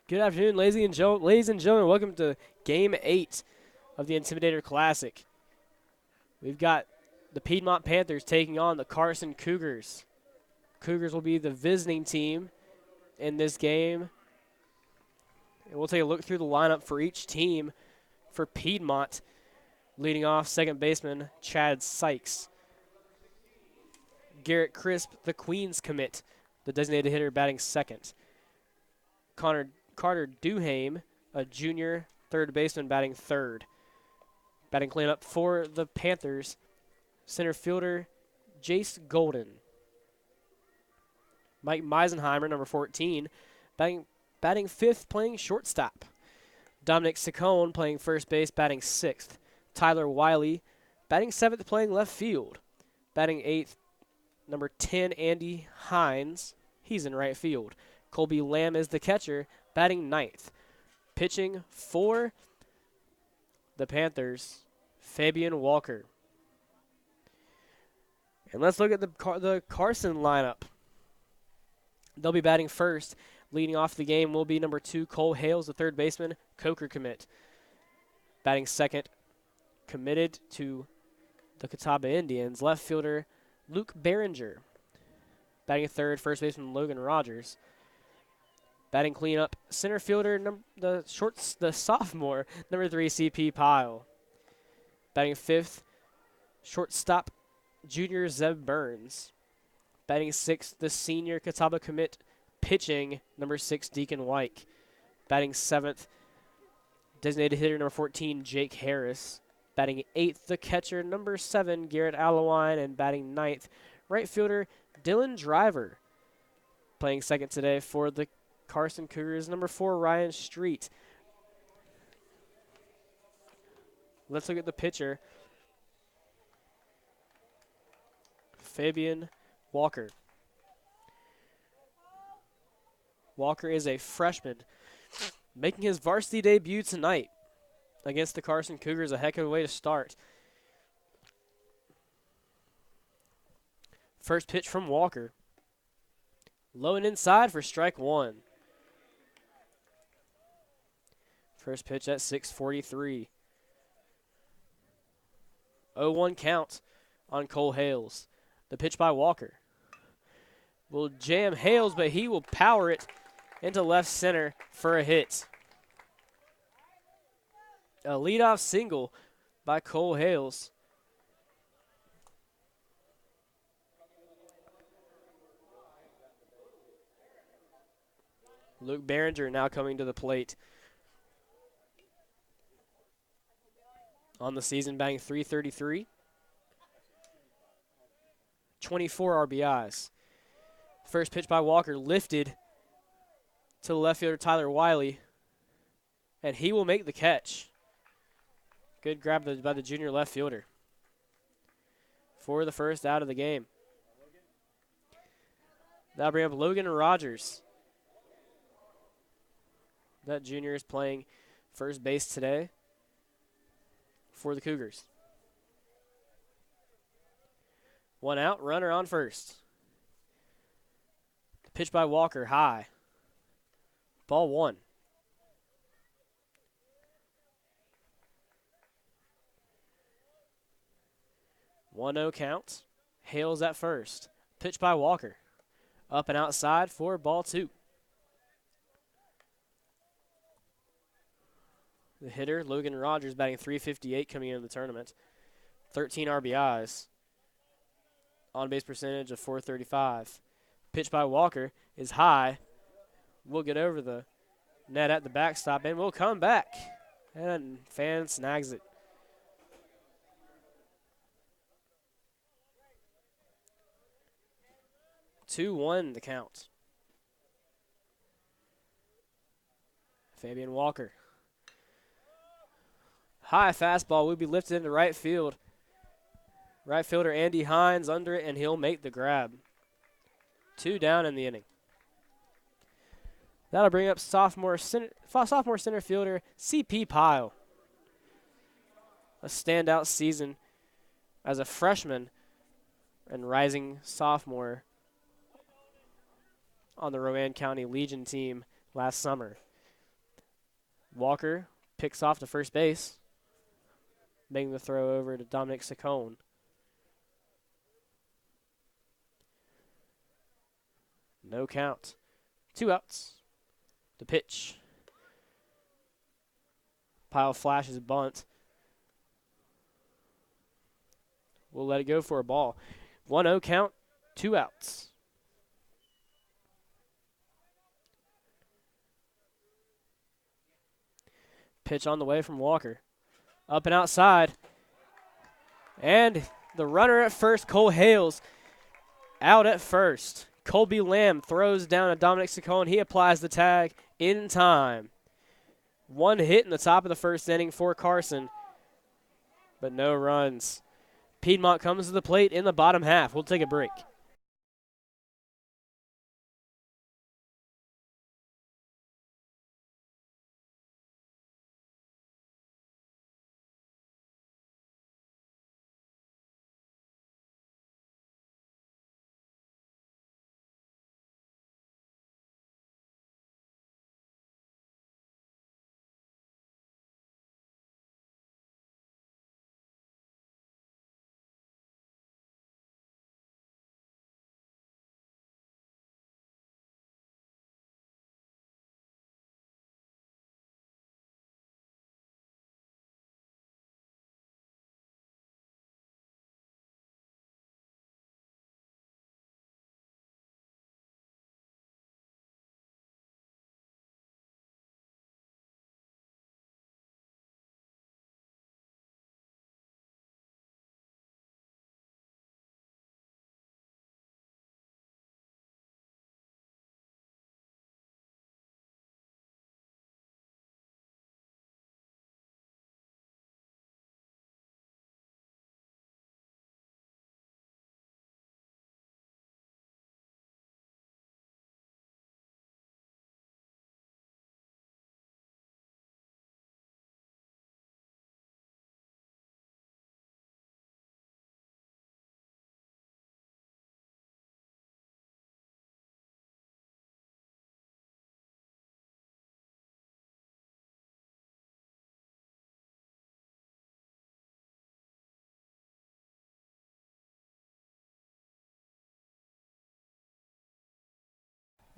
Good afternoon, ladies and gentlemen. Welcome to Game 8 of the Intimidator Classic. We've got the Piedmont Panthers taking on the Carson Cougars. Cougars will be the visiting team in this game. And we'll take a look through the lineup for each team. For Piedmont, leading off second baseman Chad Sykes. Garrett Crisp, the Queens commit, the designated hitter, batting second. Carter Duhame, a junior third baseman, batting third. Batting cleanup for the Panthers, center fielder Jace Golden. Mike Meisenheimer, number 14, batting fifth, playing shortstop. Dominic Saccone playing first base, batting sixth. Tyler Wiley, batting seventh, playing left field. Batting eighth, number 10, Andy Hines. He's in right field. Colby Lamb is the catcher, batting ninth. Pitching for the Panthers, Fabian Walker. And let's look at the Carson lineup. They'll be batting first. Leading off the game will be number 2, Cole Hales, the third baseman, Coker commit. Batting second, committed to the Catawba Indians, left fielder Luke Behringer. Batting third, first baseman Logan Rogers. Batting cleanup, center fielder, the sophomore, number 3, CP Pyle. Batting fifth, shortstop, junior Zeb Burns. Batting sixth, the senior Catawba commit, pitching, number 6, Deacon White. Batting seventh, designated hitter, number 14, Jake Harris. Batting eighth, the catcher, number 7, Garrett Allewine. And batting ninth, right fielder, Dylan Driver. Playing second today for the Carson Cougars, number 4, Ryan Street. Let's look at the pitcher, Fabian Walker. Walker is a freshman, making his varsity debut tonight against the Carson Cougars. A heck of a way to start. First pitch from Walker. Low and inside for strike one. First pitch at 6:43. 0-1 count on Cole Hales. The pitch by Walker will jam Hales, but he will power it into left center for a hit. A leadoff single by Cole Hales. Luke Behringer now coming to the plate. On the season, batting .333. 24 RBIs. First pitch by Walker lifted to the left fielder Tyler Wiley, and he will make the catch. Good grab by the junior left fielder for the first out of the game. That'll bring up Logan Rogers. That junior is playing first base today for the Cougars. One out, runner on first. Pitch by Walker, high. Ball one. 1-0 count. Hales at first. Pitch by Walker. Up and outside for ball two. The hitter, Logan Rogers, batting .358 coming into the tournament. 13 RBIs. On-base percentage of .435. Pitch by Walker is high. We'll get over the net at the backstop, and we'll come back. And fan snags it. (2-1) the count. Fabian Walker. High fastball will be lifted into right field. Right fielder Andy Hines under it, and he'll make the grab. 2 down in the inning. That'll bring up sophomore center fielder CP Pyle. A standout season as a freshman and rising sophomore on the Rowan County Legion team last summer. Walker picks off to first base, making the throw over to Dominic Saccone. No count. 2 outs. The pitch. Pile flashes a bunt. We'll let it go for a ball. 1-0 count, 2 outs. Pitch on the way from Walker. Up and outside. And the runner at first, Cole Hales, out at first. Colby Lamb throws down at Dominic Saccone. He applies the tag in time. 1 hit in the top of the first inning for Carson, but no runs. Piedmont comes to the plate in the bottom half. We'll take a break.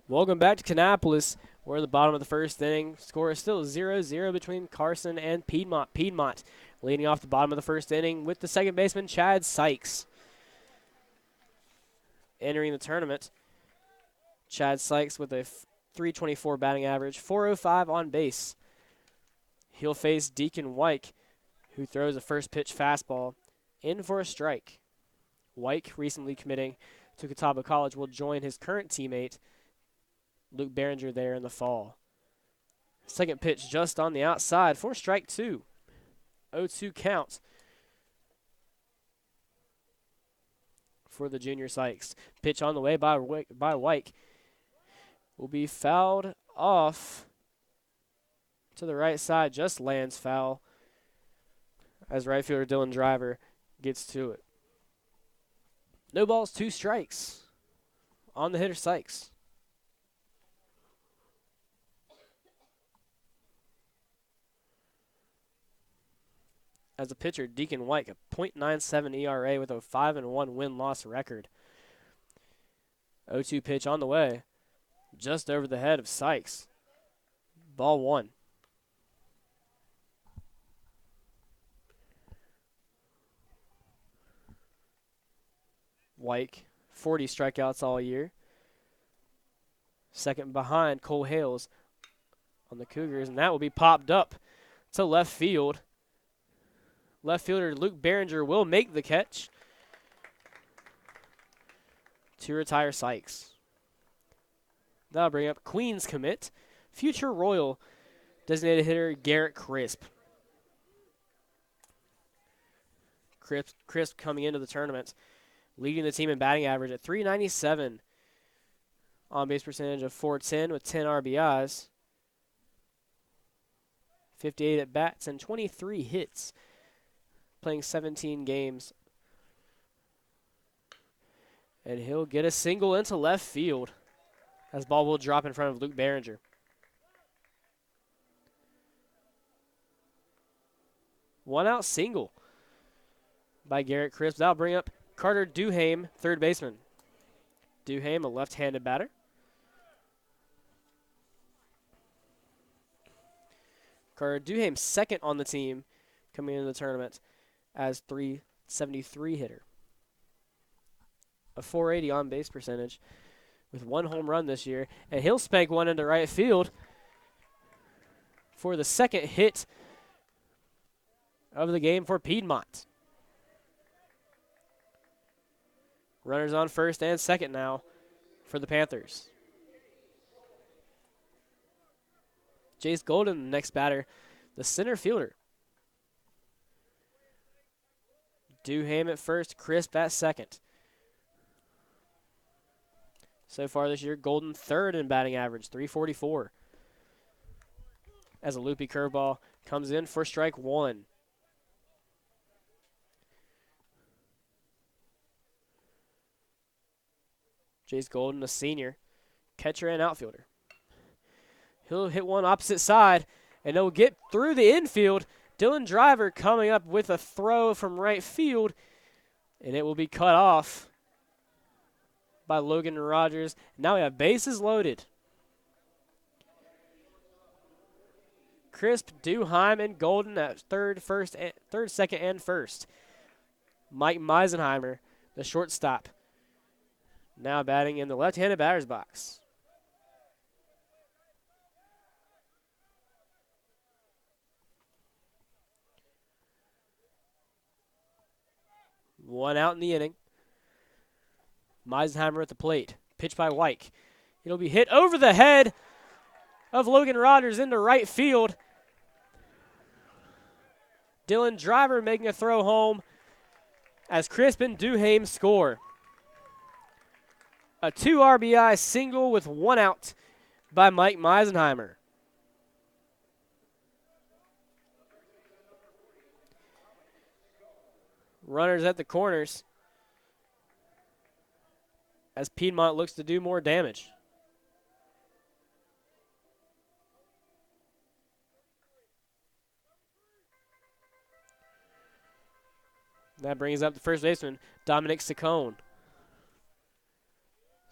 Welcome back to Kannapolis. We're in the bottom of the first inning. Score is still 0-0 between Carson and Piedmont. Piedmont leading off the bottom of the first inning with the second baseman, Chad Sykes. Entering the tournament, Chad Sykes with a .324 batting average, .405 on base. He'll face Deacon Wyke, who throws a first pitch fastball in for a strike. Wyke, recently committing to Catawba College, will join his current teammate, Luke Behringer, there in the fall. Second pitch just on the outside for strike 2. 0-2 count for the junior Sykes. Pitch on the way by Wyke will be fouled off to the right side. Just lands foul as right fielder Dylan Driver gets to it. No balls, 2 strikes on the hitter Sykes. As a pitcher, Deacon Wyke, a .97 ERA with a 5-1 win-loss record. 0-2 pitch on the way, just over the head of Sykes. Ball 1. Wyke, 40 strikeouts all year. Second behind Cole Hales on the Cougars, and that will be popped up to left field. Left fielder Luke Behringer will make the catch to retire Sykes. That'll bring up Queens commit, future Royal designated hitter Garrett Crisp. Crisp coming into the tournament, leading the team in batting average at .397, on base percentage of .410 with 10 RBIs, 58 at bats and 23 hits. Playing 17 games. And he'll get a single into left field as ball will drop in front of Luke Behringer. One out single by Garrett Crisp. That'll bring up Carter Duhame, third baseman. Duhame, a left-handed batter. Carter Duhame, second on the team coming into the tournament as .373 hitter. A .480 on-base percentage with 1 home run this year. And he'll spank one into right field for the second hit of the game for Piedmont. Runners on first and second now for the Panthers. Jace Golden, the next batter, the center fielder. Duhame at first, Crisp at second. So far this year, Golden third in batting average, .344. As a loopy curveball comes in for strike one. Jace Golden, a senior, catcher and outfielder. He'll hit one opposite side, and it'll get through the infield. Dylan Driver coming up with a throw from right field, and it will be cut off by Logan Rogers. Now we have bases loaded. Crisp, Duhame, and Golden at third, second, and first. Mike Meisenheimer, the shortstop, now batting in the left-handed batter's box. One out in the inning. Meisenheimer at the plate. Pitch by Wyke. It'll be hit over the head of Logan Rogers into right field. Dylan Driver making a throw home as Crisp and Duhame score. A 2 RBI single with 1 out by Mike Meisenheimer. Runners at the corners as Piedmont looks to do more damage. That brings up the first baseman, Dominic Saccone.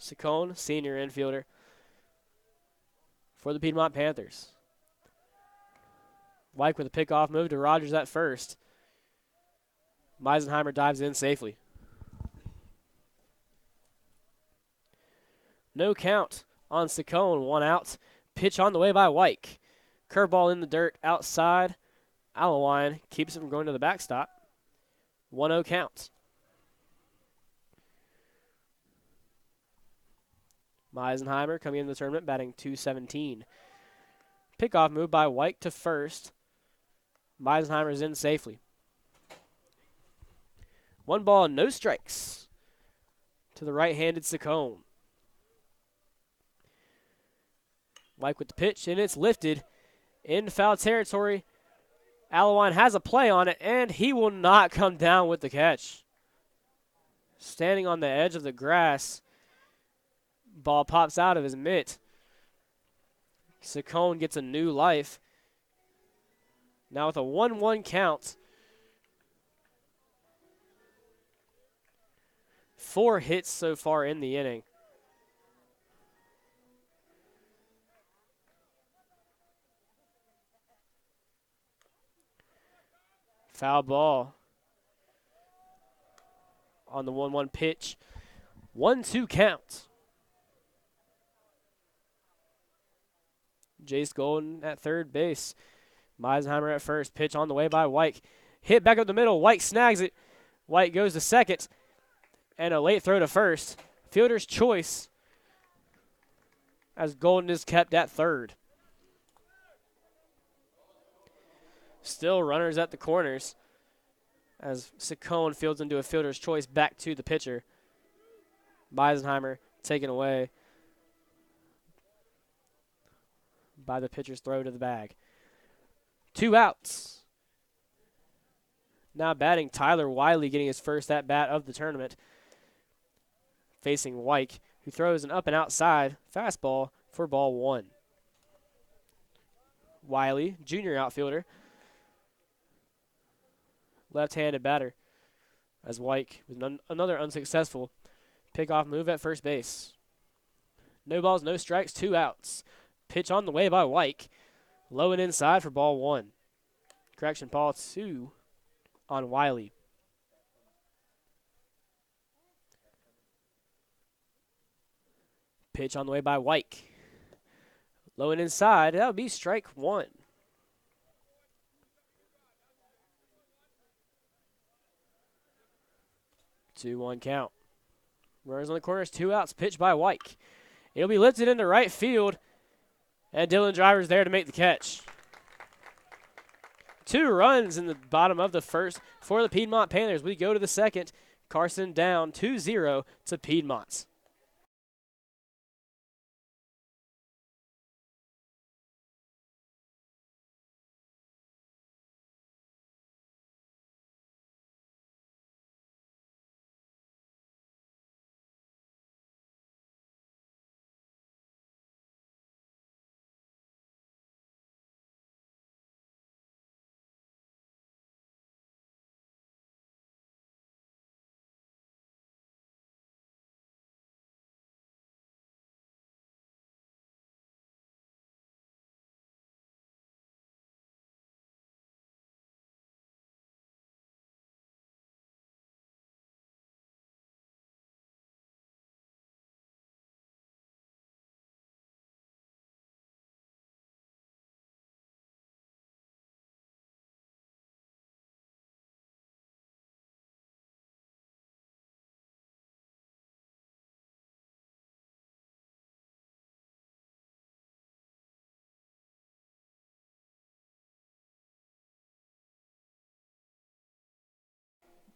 Saccone, senior infielder for the Piedmont Panthers. Wyke with a pickoff move to Rogers at first. Meisenheimer dives in safely. No count on Saccone, 1 out. Pitch on the way by Wyke. Curveball in the dirt outside. Allowine keeps it from going to the backstop. 1-0 count. Meisenheimer coming into the tournament batting .217. Pickoff move by Wyke to first. Meisenheimer's in safely. 1 ball, no strikes to the right-handed Saccone. Wyke with the pitch, and it's lifted in foul territory. Allowine has a play on it, and he will not come down with the catch. Standing on the edge of the grass, ball pops out of his mitt. Saccone gets a new life. Now with a 1-1 count. 4 hits so far in the inning. Foul ball on the 1-1 pitch. 1-2 count. Jace Golden at third base. Meisenheimer at first. Pitch on the way by Wyke. Hit back up the middle. Wyke snags it. Wyke goes to second. And a late throw to first. Fielder's choice as Golden is kept at third. Still runners at the corners as Saccone fields into a fielder's choice back to the pitcher. Meisenheimer taken away by the pitcher's throw to the bag. 2 outs. Now batting Tyler Wiley, getting his first at-bat of the tournament. Facing Wyke, who throws an up and outside fastball for ball 1. Wiley, junior outfielder, left-handed batter, as White with another unsuccessful pickoff move at first base. No balls, no strikes, 2 outs. Pitch on the way by White. Low and inside for ball 1. Correction, ball 2 on Wiley. Pitch on the way by White. Low and inside. That would be strike 1. 2-1 count. Runners on the corners, 2 outs. Pitch by White. It'll be lifted into right field, and Dylan Driver's there to make the catch. 2 runs in the bottom of the first for the Piedmont Panthers. We go to the second. Carson down 2-0 to Piedmont.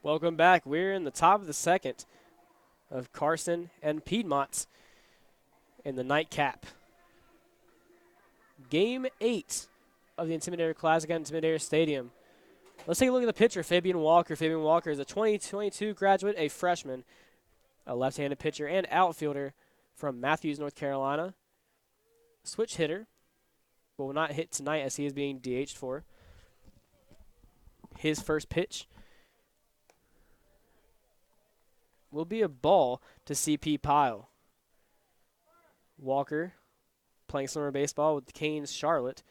Welcome back. We're in the top of the second of Carson and Piedmont in the nightcap. Game 8 of the Intimidator Classic at Intimidator Stadium. Let's take a look at the pitcher, Fabian Walker. Fabian Walker is a 2022 graduate, a freshman, a left-handed pitcher and outfielder from Matthews, North Carolina. Switch hitter. Will not hit tonight as he is being DH'd for. His first pitch will be a ball to CP Pyle. Walker playing summer baseball with the Canes Charlotte.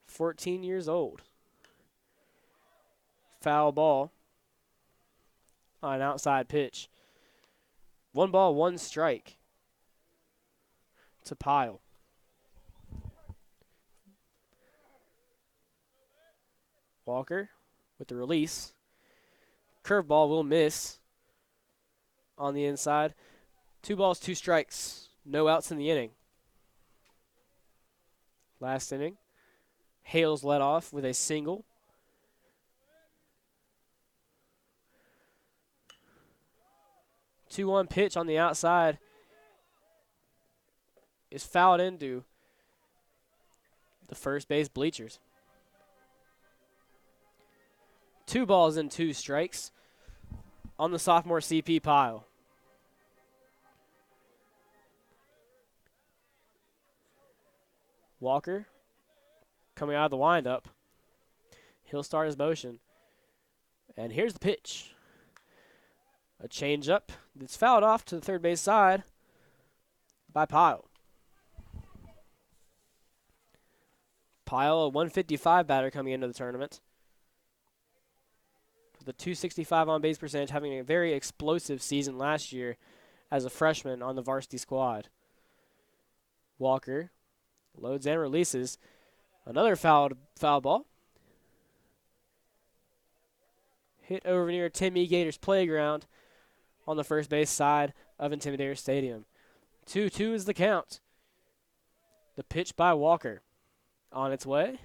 14 years old. Foul ball on an outside pitch. 1 ball, 1 strike to Pyle. Walker with the release. Curveball will miss on the inside. 2 balls, 2 strikes. No outs in the inning. Last inning. Hales led off with a single. Two-one pitch on the outside is fouled into the first base bleachers. 2 balls and 2 strikes on the sophomore CP Pyle. Walker coming out of the windup. He'll start his motion. And here's the pitch. A changeup that's fouled off to the third base side by Pyle. Pyle, a 155 batter coming into the tournament. With a 265 on base percentage, having a very explosive season last year as a freshman on the varsity squad. Walker loads and releases. Another foul ball. Hit over near Tim E. Gator's playground on the first base side of Intimidator Stadium. 2-2 is the count. The pitch by Walker on its way.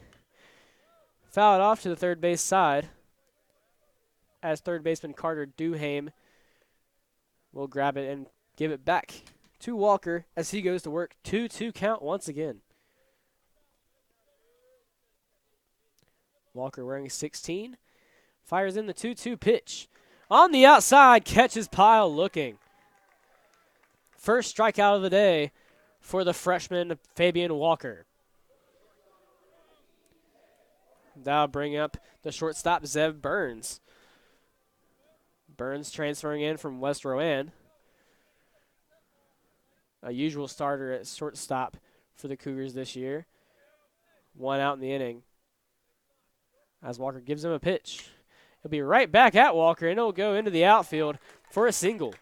Fouled off to the third base side as third baseman Carter Duhame will grab it and give it back to Walker as he goes to work. 2-2 count once again. Walker wearing 16. Fires in the 2-2 pitch. On the outside, catches Pyle looking. First strikeout of the day for the freshman Fabian Walker. That'll bring up the shortstop, Zev Burns. Burns transferring in from West Rowan. A usual starter at shortstop for the Cougars this year. 1 out in the inning. As Walker gives him a pitch. He'll be right back at Walker, and it'll go into the outfield for a single.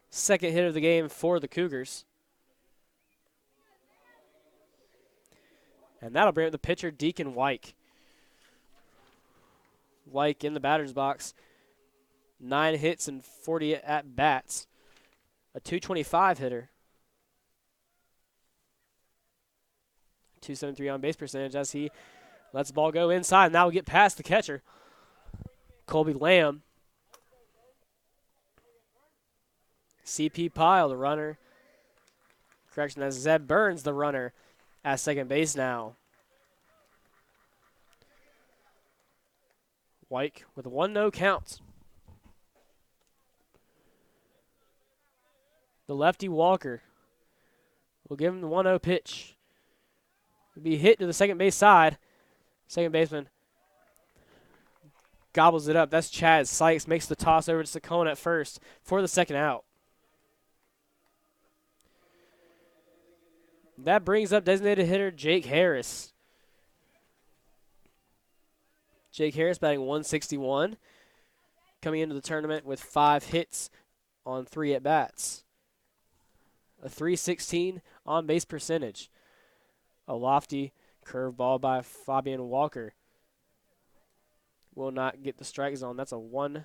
Second hit of the game for the Cougars. And that'll bring up the pitcher, Deacon Wyke. Wyke in the batter's box. 9 hits and 40 at-bats. A .225 hitter. .273 on base percentage as he lets the ball go inside. Now we'll get past the catcher, Colby Lamb. CP Pyle, the runner. Correction, that's Zeb Burns, the runner, at second base now. Wyke with a 1-0 count. The lefty Walker will give him the 1-0 pitch. It'll be hit to the second base side. Second baseman gobbles it up. That's Chad Sykes. Makes the toss over to Saccone at first for the second out. That brings up designated hitter Jake Harris. Jake Harris batting .161. Coming into the tournament with 5 hits on 3 at-bats. A .316 on-base percentage. A lofty curveball by Fabian Walker. Will not get the strike zone. That's a 1-0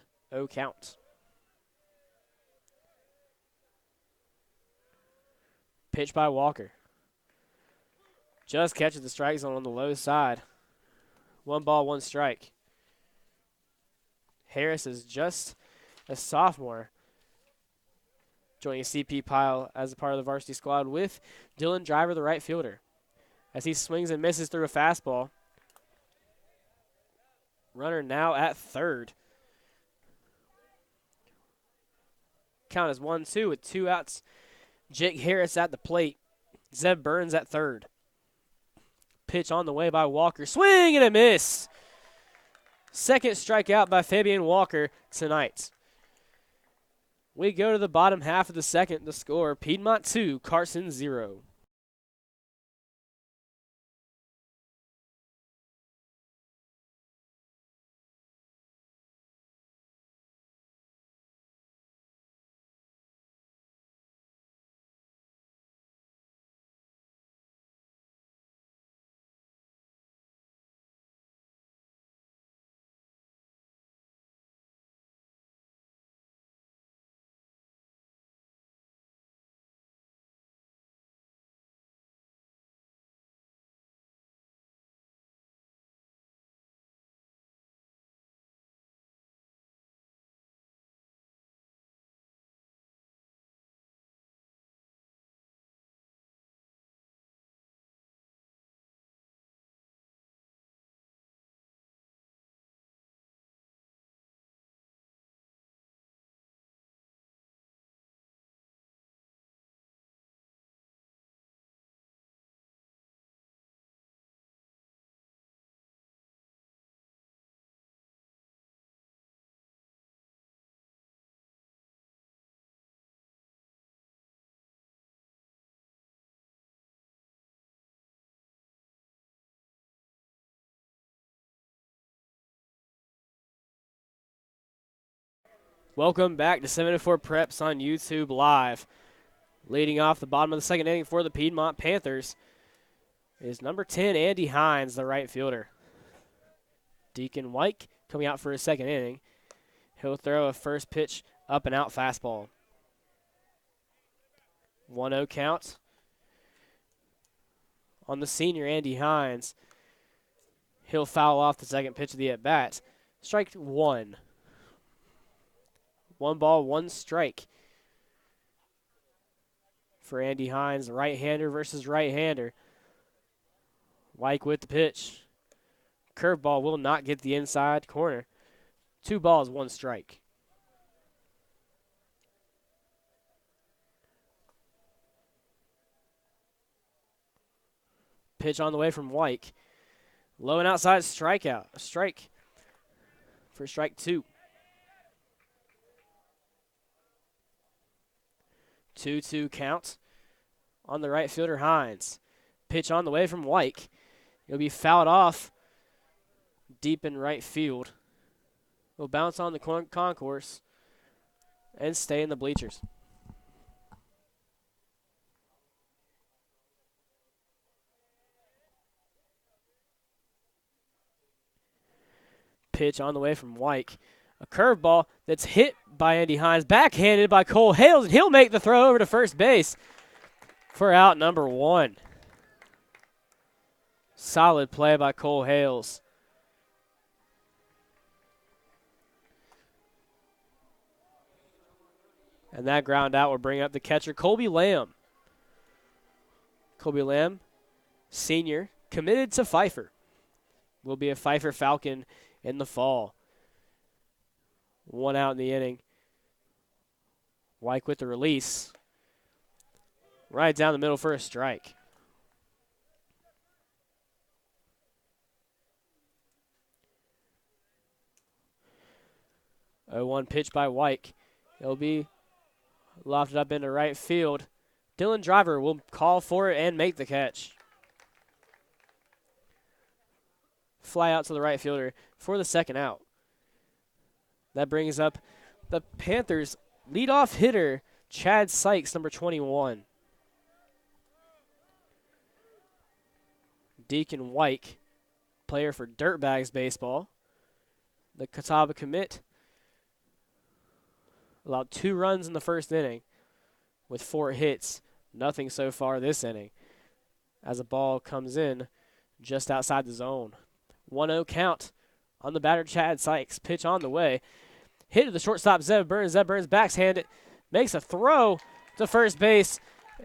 count. Pitch by Walker. Just catches the strike zone on the low side. 1 ball, 1 strike. Harris is just a sophomore, joining CP Pyle as a part of the varsity squad with Dylan Driver, the right fielder. As he swings and misses through a fastball. Runner now at third. Count is 1-2 with 2 outs. Jake Harris at the plate. Zeb Burns at third. Pitch on the way by Walker. Swing and a miss. Second strikeout by Fabian Walker tonight. We go to the bottom half of the second. The score, Piedmont 2, Carson 0. Welcome back to 704 Preps on YouTube Live. Leading off the bottom of the second inning for the Piedmont Panthers is number 10, Andy Hines, the right fielder. Deacon Wyke coming out for his second inning. He'll throw a first pitch up and out fastball. 1-0 count on the senior, Andy Hines. He'll foul off the second pitch of the at-bat. Strike 1. 1 ball, 1 strike for Andy Hines, right-hander versus right-hander. Wyke with the pitch. Curveball will not get the inside corner. 2 balls, 1 strike. Pitch on the way from White. Low and outside strikeout. A strike for strike 2. 2-2 count on the right fielder Hines. Pitch on the way from White. It'll be fouled off deep in right field. Will bounce on the concourse and stay in the bleachers. Pitch on the way from White. A curveball that's hit by Andy Hines, backhanded by Cole Hales, and he'll make the throw over to first base for out number 1. Solid play by Cole Hales. And that ground out will bring up the catcher, Colby Lamb. Colby Lamb, senior, committed to Pfeiffer. Will be a Pfeiffer Falcon in the fall. 1 out in the inning. White with the release. Right down the middle for a strike. A 1 pitch by White. It'll be lofted up into right field. Dylan Driver will call for it and make the catch. Fly out to the right fielder for the second out. That brings up the Panthers' leadoff hitter, Chad Sykes, number 21. Deacon White, player for Dirtbags Baseball. The Catawba commit allowed 2 runs in the first inning with 4 hits. Nothing so far this inning as a ball comes in just outside the zone. 1-0 count on the batter, Chad Sykes. Pitch on the way. Hit to the shortstop, Zeb Burns. Zeb Burns backhand it, makes a throw to first base,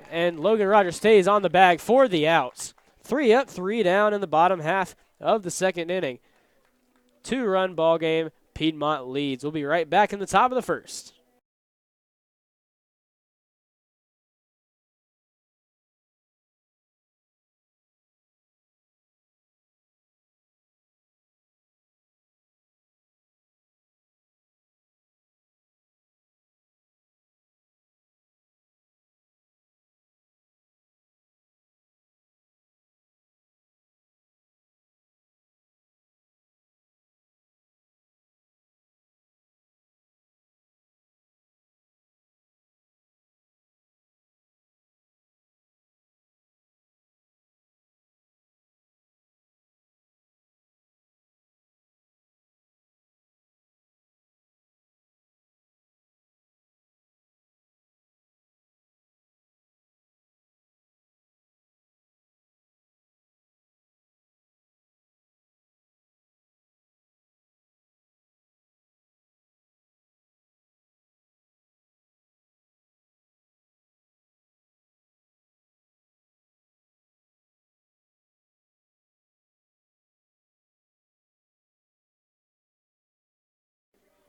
and Logan Rogers stays on the bag for the outs. 3 up, 3 down in the bottom half of the second inning. 2-run ball game. Piedmont leads. We'll be right back in the top of the first.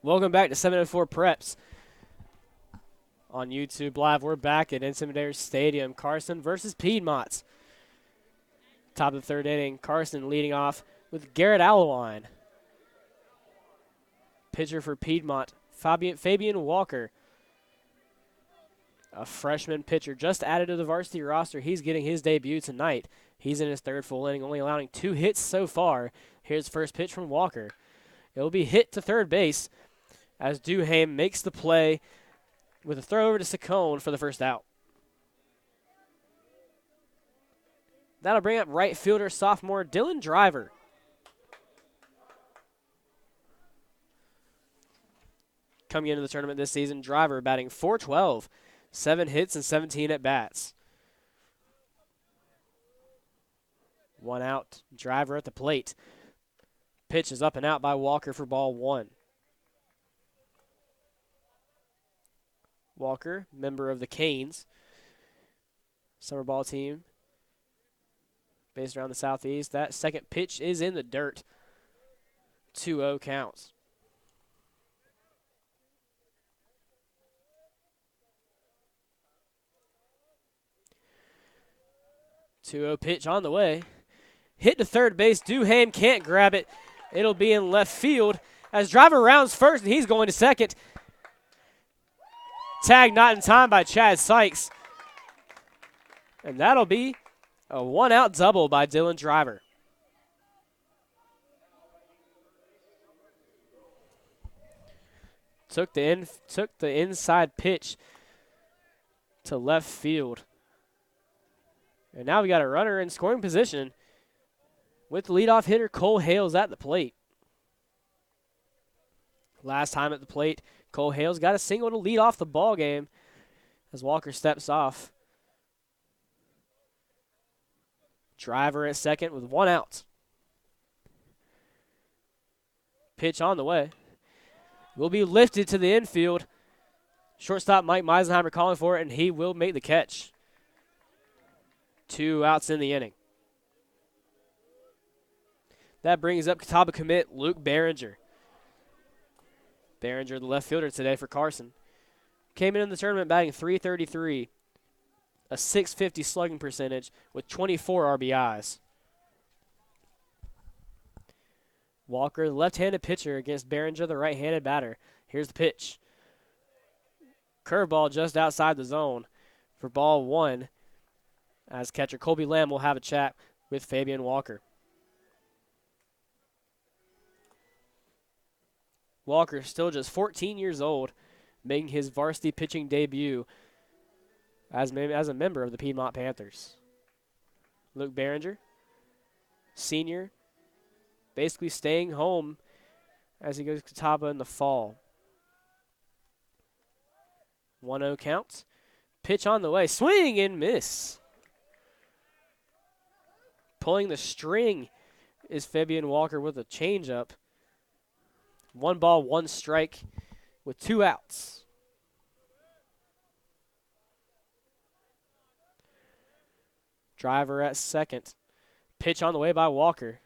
Welcome back to 704 Preps on YouTube Live. We're back at Intimidator Stadium. Carson versus Piedmont. Top of the third inning. Carson leading off with Garrett Allewine. Pitcher for Piedmont, Fabian Walker. A freshman pitcher just added to the varsity roster. He's getting his debut tonight. He's in his 3rd full inning, only allowing 2 hits so far. Here's first pitch from Walker. It will be hit to third base as Duham makes the play with a throw over to Saccone for the first out. That'll bring up right fielder sophomore Dylan Driver. Coming into the tournament this season, Driver batting .412, 7 hits and 17 at-bats. 1 out, Driver at the plate. Pitch is up and out by Walker for ball 1. Walker, member of the Canes, summer ball team based around the southeast. That second pitch is in the dirt. 2-0 counts. Pitch on the way. hit to third base. Duham can't grab it. It'll be in left field as driver rounds first, and he's going to second. Tag not in time by Chad Sykes. And that'll be a one-out double by Dylan Driver. Took the inside pitch to left field. And now we got a runner in scoring position with the leadoff hitter Cole Hales at the plate. Last time at the plate, Cole Hales got a single to lead off the ball game as Walker steps off. Driver at second with one out. Pitch on the way. Will be lifted to the infield. Shortstop Mike Meisenheimer calling for it, and he will make the catch. 2 outs in the inning. That brings up Catawba commit Luke Behringer. Behringer, the left fielder today for Carson. Came in the tournament batting .333, a .650 slugging percentage with 24 RBIs. Walker, the left-handed pitcher against Behringer, the right-handed batter. Here's the pitch. Curveball just outside the zone for ball 1 as catcher Colby Lamb will have a chat with Fabian Walker. Walker, still just 14 years old, making his varsity pitching debut as a member of the Piedmont Panthers. Luke Behringer, senior, basically staying home as he goes to Catawba in the fall. 1-0 count. Pitch on the way. Swing and miss. Pulling the string is Fabian Walker with a changeup. 1 ball, 1 strike with 2 outs. Driver at second. Pitch on the way by Walker.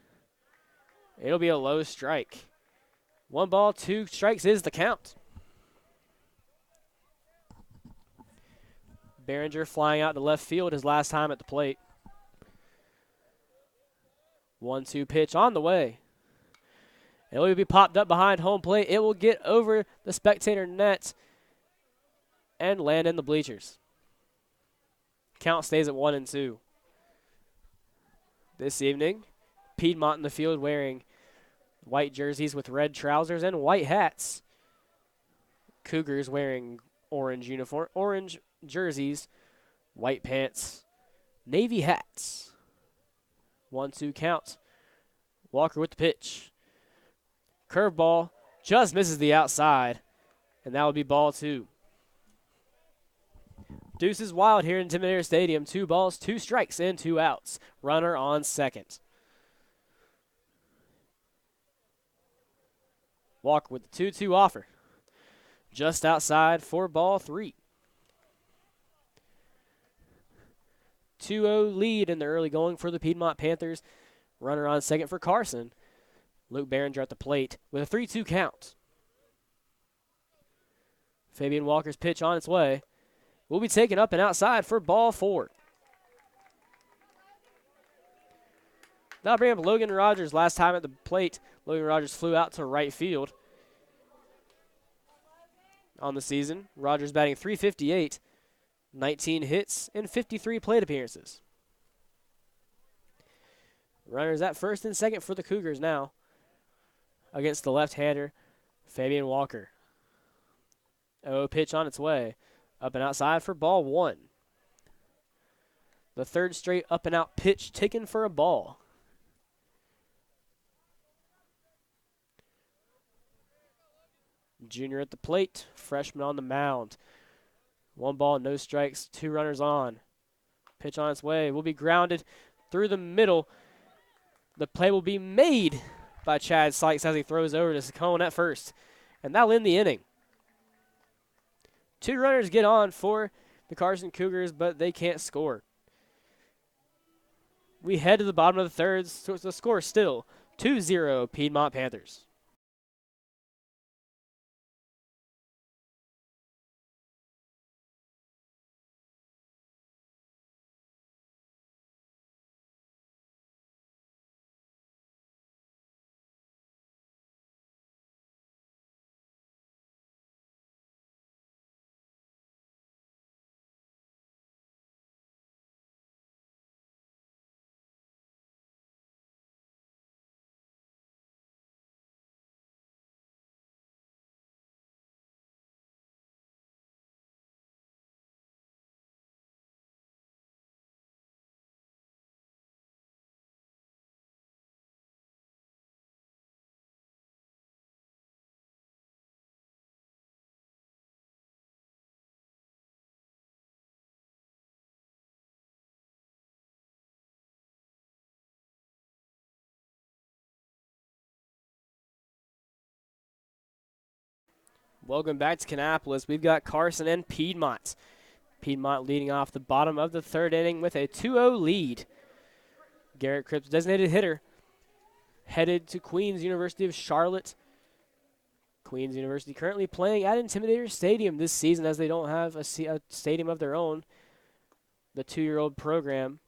It'll be a low strike. 1 ball, 2 strikes is the count. Behringer flying out to left field his last time at the plate. 1-2 pitch on the way. It will be popped up behind home plate. It will get over the spectator net and land in the bleachers. Count stays at 1-2. This evening, Piedmont in the field wearing white jerseys with red trousers and white hats. Cougars wearing orange jerseys, white pants, navy hats. 1-2 count. Walker with the pitch. Curveball just misses the outside, and that would be ball 2. Deuces wild here in Intimidator Stadium. 2 balls, 2 strikes, and 2 outs. Runner on second. Walker with the 2-2 offer. Just outside for ball 3. 2-0 lead in the early going for the Piedmont Panthers. Runner on second for Carson. Luke Behringer at the plate with a 3-2 count. Fabian Walker's pitch on its way will be taken up and outside for ball 4. That'll bring up Logan Rogers. Last time at the plate, Logan Rogers flew out to right field. On the season, Rogers batting .358, 19 hits, and 53 plate appearances. Runners at first and second for the Cougars now against the left-hander, Fabian Walker. 0 pitch on its way. Up and outside for ball 1. The third straight up and out pitch taken for a ball. Junior at the plate, freshman on the mound. 1 ball, no strikes, 2 runners on. Pitch on its way will be grounded through the middle. The play will be made by Chad Sykes as he throws over to Saccone at first. And that'll end the inning. 2 runners get on for the Carson Cougars, but they can't score. We head to the bottom of the third, so the score is still 2-0 Piedmont Panthers. Welcome back to Kannapolis. We've got Carson and Piedmont. Piedmont leading off the bottom of the third inning with a 2-0 lead. Garrett Cripps, designated hitter, headed to Queens University of Charlotte. Queens University currently playing at Intimidator Stadium this season as they don't have a stadium of their own. The 2-year-old program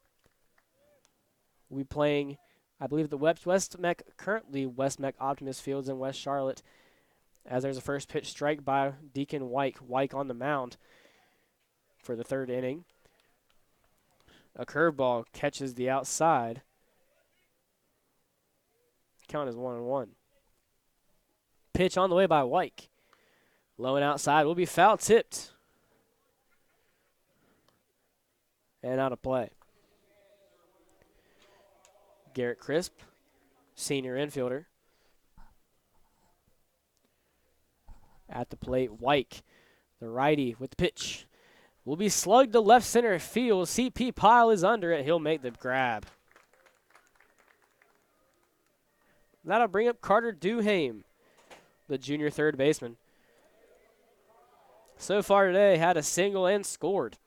will be playing, I believe, the currently West Mech Optimist Fields in West Charlotte, as there's a first pitch strike by Deacon Wyke. Wyke on the mound for the third inning. A curveball catches the outside. Count is 1-1. Pitch on the way by Wyke. Low and outside will be foul tipped. And out of play. Garrett Crisp, senior infielder. At the plate, Wyke, the righty with the pitch. Will be slugged to left center field. CP Pyle is under it. He'll make the grab. That'll bring up Carter Duhame, the junior third baseman. So far today, had a single and scored.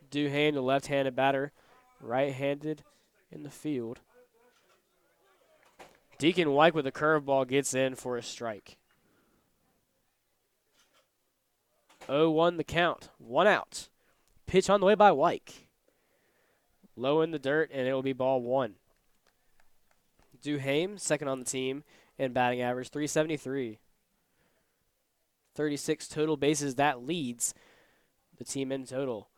Duhame, the left-handed batter, right-handed in the field. Deacon Wyke with a curveball gets in for a strike. 0-1 the count. 1 out. Pitch on the way by Wyke. Low in the dirt, and it will be ball 1. Duhame, second on the team, in batting average, .373. 36 total bases. That leads the team in total.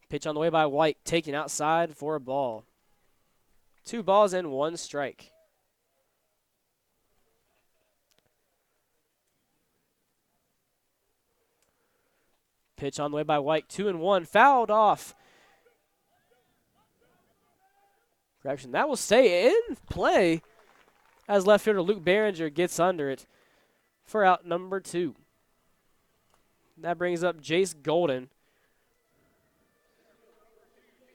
Pitch on the way by Wyke, taken outside for a ball. 2 balls and 1 strike. Pitch on the way by Wyke, 2-1, fouled off. Correction, that will stay in play as left fielder Luke Behringer gets under it for out number 2. That brings up Jace Golden,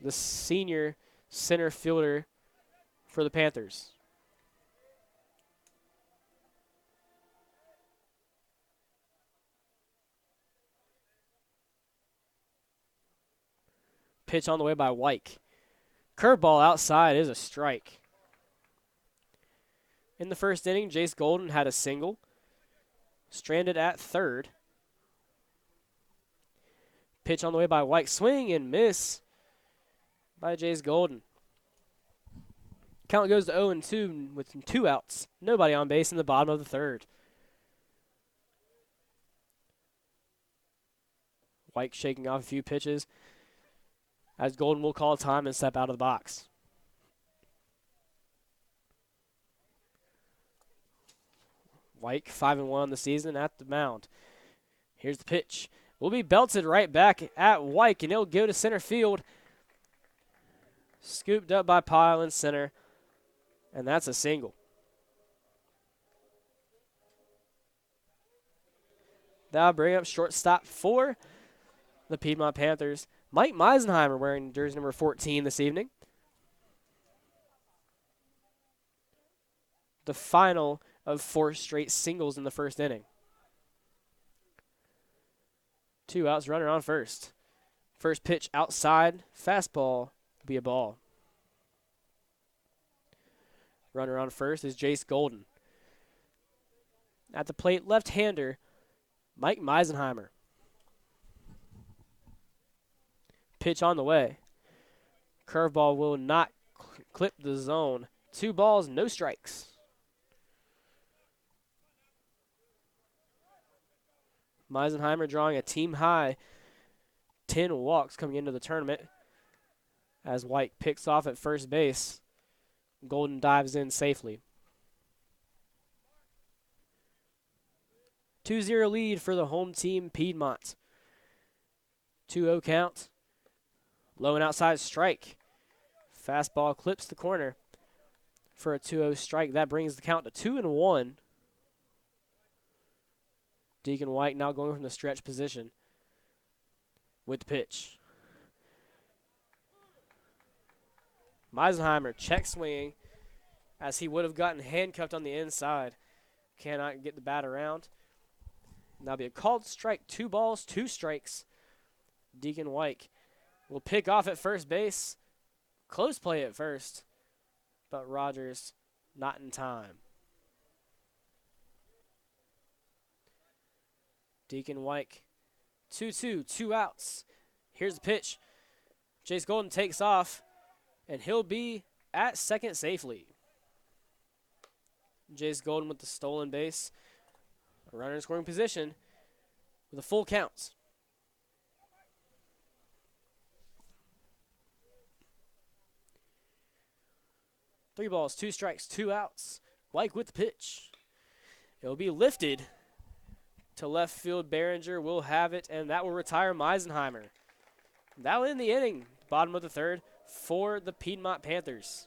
the senior center fielder for the Panthers. Pitch on the way by Wyke. Curveball outside is a strike. In the first inning, Jace Golden had a single, stranded at third. Pitch on the way by Wyke. Swing and miss by Jace Golden. Count goes to 0-2 with 2 outs. Nobody on base in the bottom of the third. Wyke shaking off a few pitches as Golden will call time and step out of the box. Wyke 5-1 on the season at the mound. Here's the pitch. Will be belted right back at Wyke, and it'll go to center field. Scooped up by Pyle in center, and that's a single. That'll bring up shortstop for the Piedmont Panthers, Mike Meisenheimer, wearing jersey number 14 this evening. The final of 4 straight singles in the first inning. 2 outs, runner on first. First pitch outside, fastball, be a ball. Runner on first is Jace Golden. At the plate, left-hander, Mike Meisenheimer. Pitch on the way. Curveball will not clip the zone. 2 balls, no strikes. Meisenheimer drawing a team-high 10 walks coming into the tournament as Wyke picks off at first base. Golden dives in safely. 2-0 lead for the home team, Piedmont. 2-0 count. Low and outside strike. Fastball clips the corner for a 2-0 strike. That brings the count to 2-1. Deacon Wyke now going from the stretch position with the pitch. Meisenheimer check swinging as he would have gotten handcuffed on the inside. Cannot get the bat around. Now be a called strike. 2 balls, 2 strikes. Deacon White will pick off at first base. Close play at first, but Rogers not in time. Deacon White, 2-2, 2 outs. Here's the pitch. Jace Golden takes off, and he'll be at second safely. Jace Golden with the stolen base. A runner in scoring position with a full count. Three balls, 2 strikes, 2 outs. White with the pitch. It'll be lifted to left field. Behringer will have it, and that will retire Meisenheimer. That will end the inning, bottom of the third, for the Piedmont Panthers.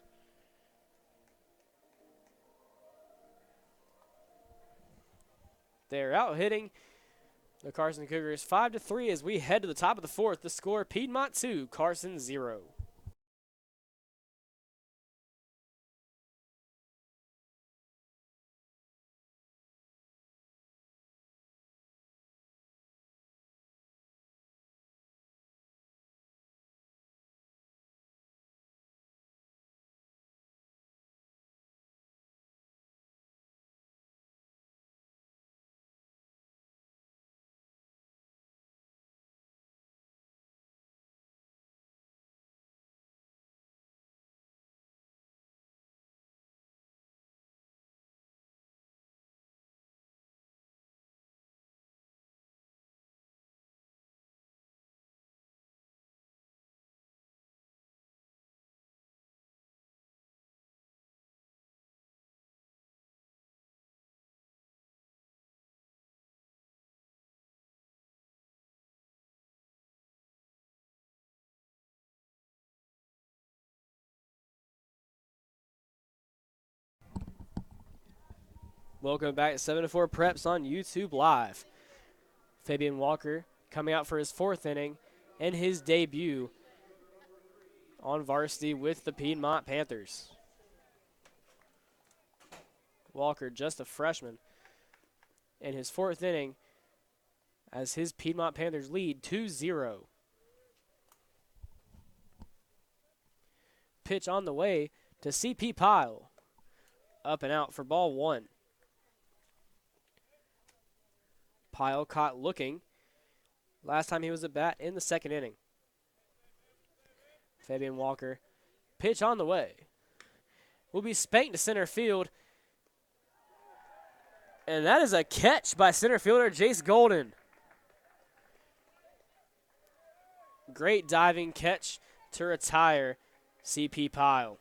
They're out hitting the Carson Cougars 5-3 as we head to the top of the fourth. The score, Piedmont 2, Carson 0. Welcome back to 7-4 Preps on YouTube Live. Fabian Walker coming out for his 4th inning and his debut on varsity with the Piedmont Panthers. Walker, just a freshman, in his 4th inning as his Piedmont Panthers lead 2-0. Pitch on the way to CP Pyle. Up and out for ball 1. Pyle caught looking. Last time he was at bat in the 2nd inning. Fabian Walker, pitch on the way. Will be spanked to center field. And that is a catch by center fielder Jace Golden. Great diving catch to retire CP Pyle.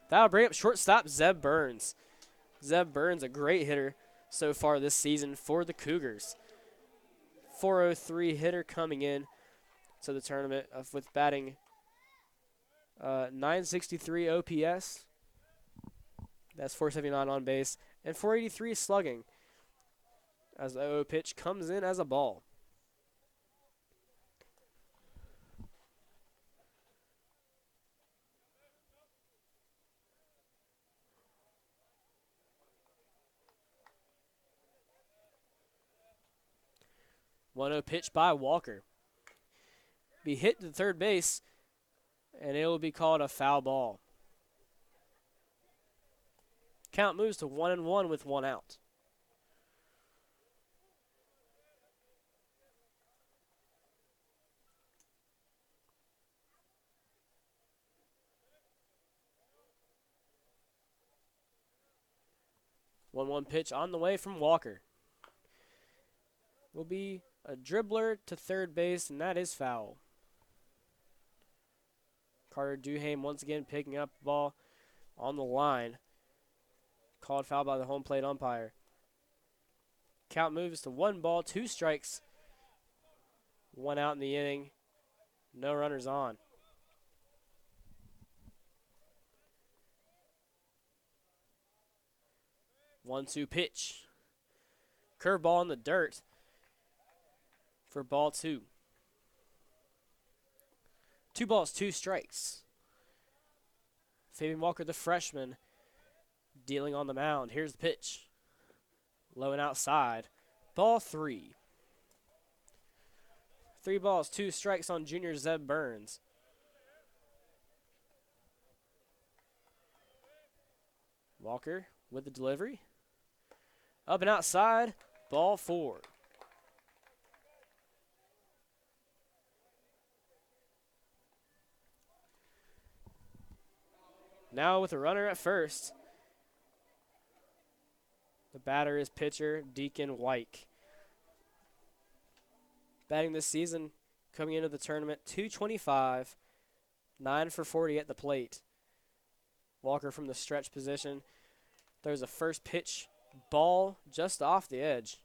That'll bring up shortstop Zeb Burns. Zeb Burns, a great hitter so far this season for the Cougars. 403 hitter coming in to the tournament with batting 963 OPS. That's 479 on base and 483 slugging as the 0 pitch comes in as a ball. One 0 pitch by Walker. Be hit to third base, and it will be called a foul ball. Count moves to 1-1 with 1 out. One pitch on the way from Walker. Will be a dribbler to third base, and that is foul. Carter Duhame once again picking up the ball on the line. Called foul by the home plate umpire. Count moves to 1 ball, 2 strikes. 1 out in the inning. No runners on. One-two pitch. Curveball in the dirt for ball 2. 2 balls, 2 strikes. Fabian Walker, the freshman, dealing on the mound. Here's the pitch. Low and outside. Ball 3. 3 balls, 2 strikes on junior Zeb Burns. Walker with the delivery. Up and outside. Ball 4. Now with a runner at first. The batter is pitcher Deacon White. Batting this season, coming into the tournament, 225, 9 for 40 at the plate. Walker from the stretch position. There's a first pitch ball just off the edge.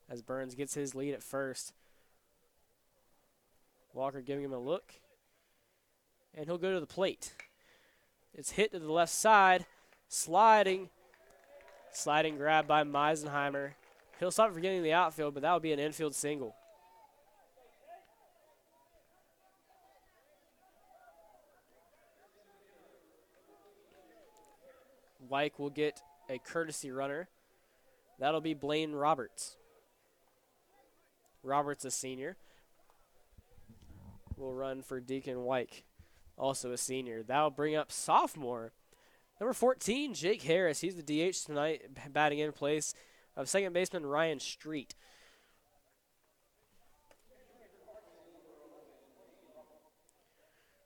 As Burns gets his lead at first. Walker giving him a look. And he'll go to the plate. It's hit to the left side. Sliding grab by Meisenheimer. He'll stop for getting the outfield, but that would be an infield single. Wyke will get a courtesy runner. That'll be Blaine Roberts. Roberts, a senior, will run for Deacon Wyke, also a senior. That'll bring up sophomore, number 14, Jake Harris. He's the DH tonight, batting in place of second baseman Ryan Street.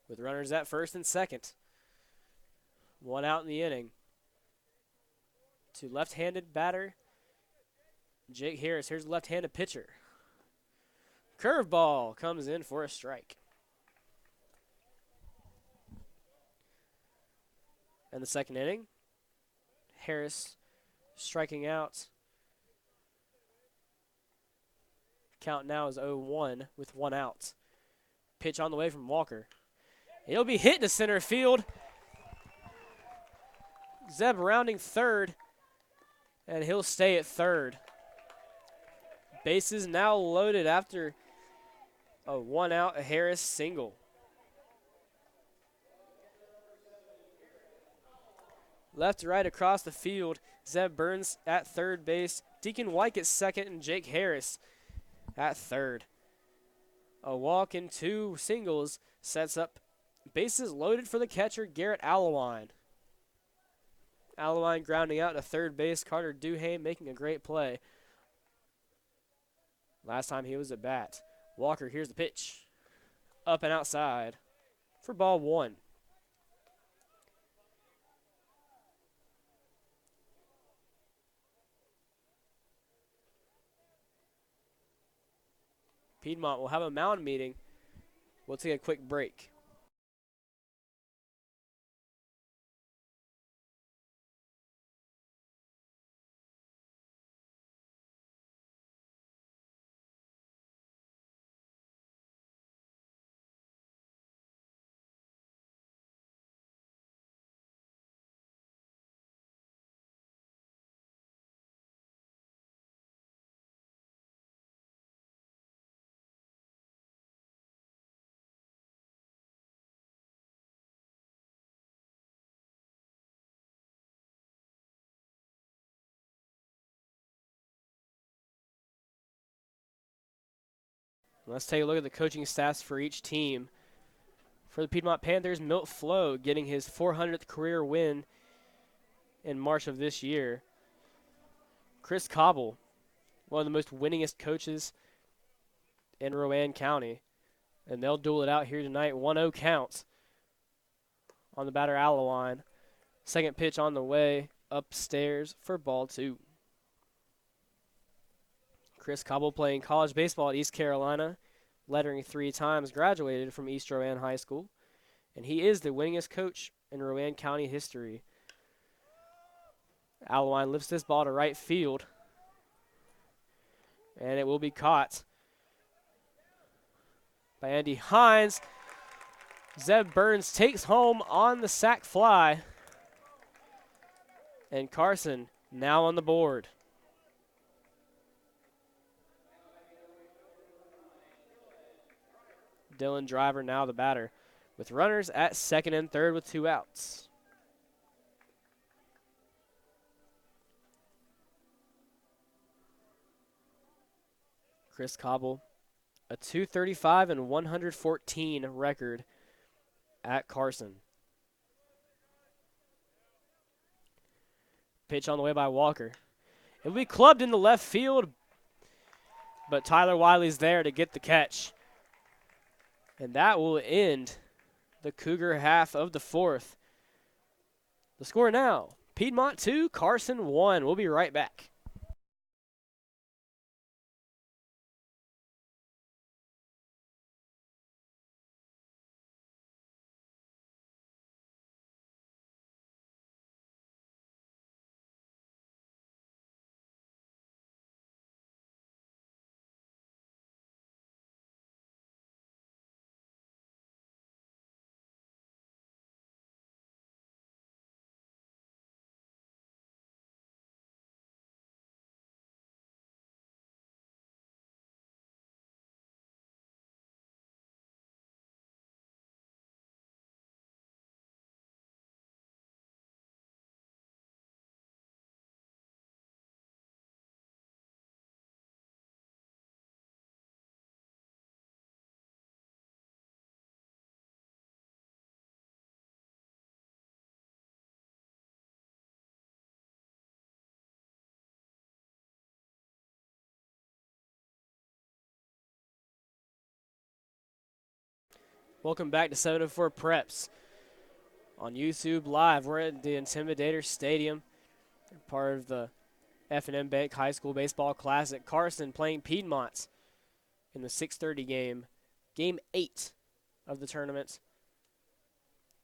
With runners at first and second. 1 out in the inning. To left-handed batter, Jake Harris. Here's the left-handed pitcher. Curveball comes in for a strike. And the second inning, Harris striking out. Count now is 0-1 with 1 out. Pitch on the way from Walker. He'll be hit to center field. Zeb rounding third, and he'll stay at third. Bases now loaded after a 1 out Harris single. Left to right across the field, Zeb Burns at third base, Deacon White at second, and Jake Harris at third. A walk and 2 singles sets up bases loaded for the catcher, Garrett Allewine. Allewine grounding out to third base, Carter Duhame making a great play. Last time he was at bat. Walker, here's the pitch. Up and outside for ball 1. Piedmont will have a mound meeting. We'll take a quick break. Let's take a look at the coaching staffs for each team. For the Piedmont Panthers, Milt Flo getting his 400th career win in March of this year. Chris Cobble, one of the most winningest coaches in Rowan County. And they'll duel it out here tonight. 1-0 count on the batter Allewine. Second pitch on the way upstairs for ball 2. Chris Cobble playing college baseball at East Carolina, lettering 3 times, graduated from East Rowan High School, and he is the winningest coach in Rowan County history. Allewine lifts this ball to right field, and it will be caught by Andy Hines. Zeb Burns takes home on the sac fly, and Carson now on the board. Dylan Driver now the batter, with runners at second and third with 2 outs. Chris Cobble, a .235 and 114 record at Carson. Pitch on the way by Walker. It'll be clubbed into left field, but Tyler Wiley's there to get the catch. And that will end the Cougar half of the 4th. The score now, Piedmont 2, Carson 1. We'll be right back. Welcome back to 704 Preps on YouTube Live. We're at the Intimidator Stadium, part of the F&M Bank High School Baseball Classic. Carson playing Piedmont in the 6:30 game, game 8 of the tournament.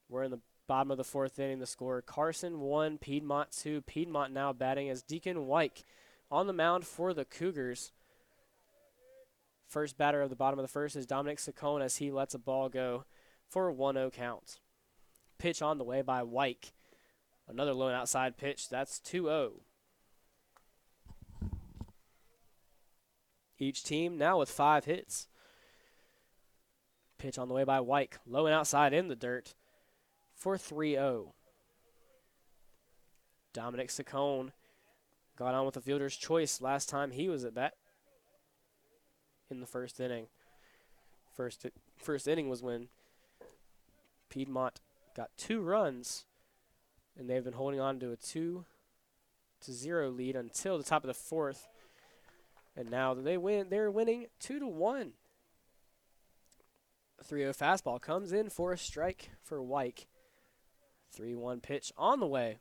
We're in the bottom of the 4th inning. The score, Carson 1, Piedmont 2. Piedmont now batting as Deacon White on the mound for the Cougars. First batter of the bottom of the 1st is Dominic Saccone as he lets a ball go for a 1-0 count. Pitch on the way by White. Another low and outside pitch. That's 2-0. Each team now with 5 hits. Pitch on the way by White. Low and outside in the dirt for 3-0. Dominic Saccone got on with the fielder's choice last time he was at bat in the 1st inning. First inning was when Piedmont got 2 runs, and they've been holding on to a 2-0 lead until the top of the 4th. And now they win. They're winning 2-1. A 3-0 fastball comes in for a strike for White. 3-1 pitch on the way.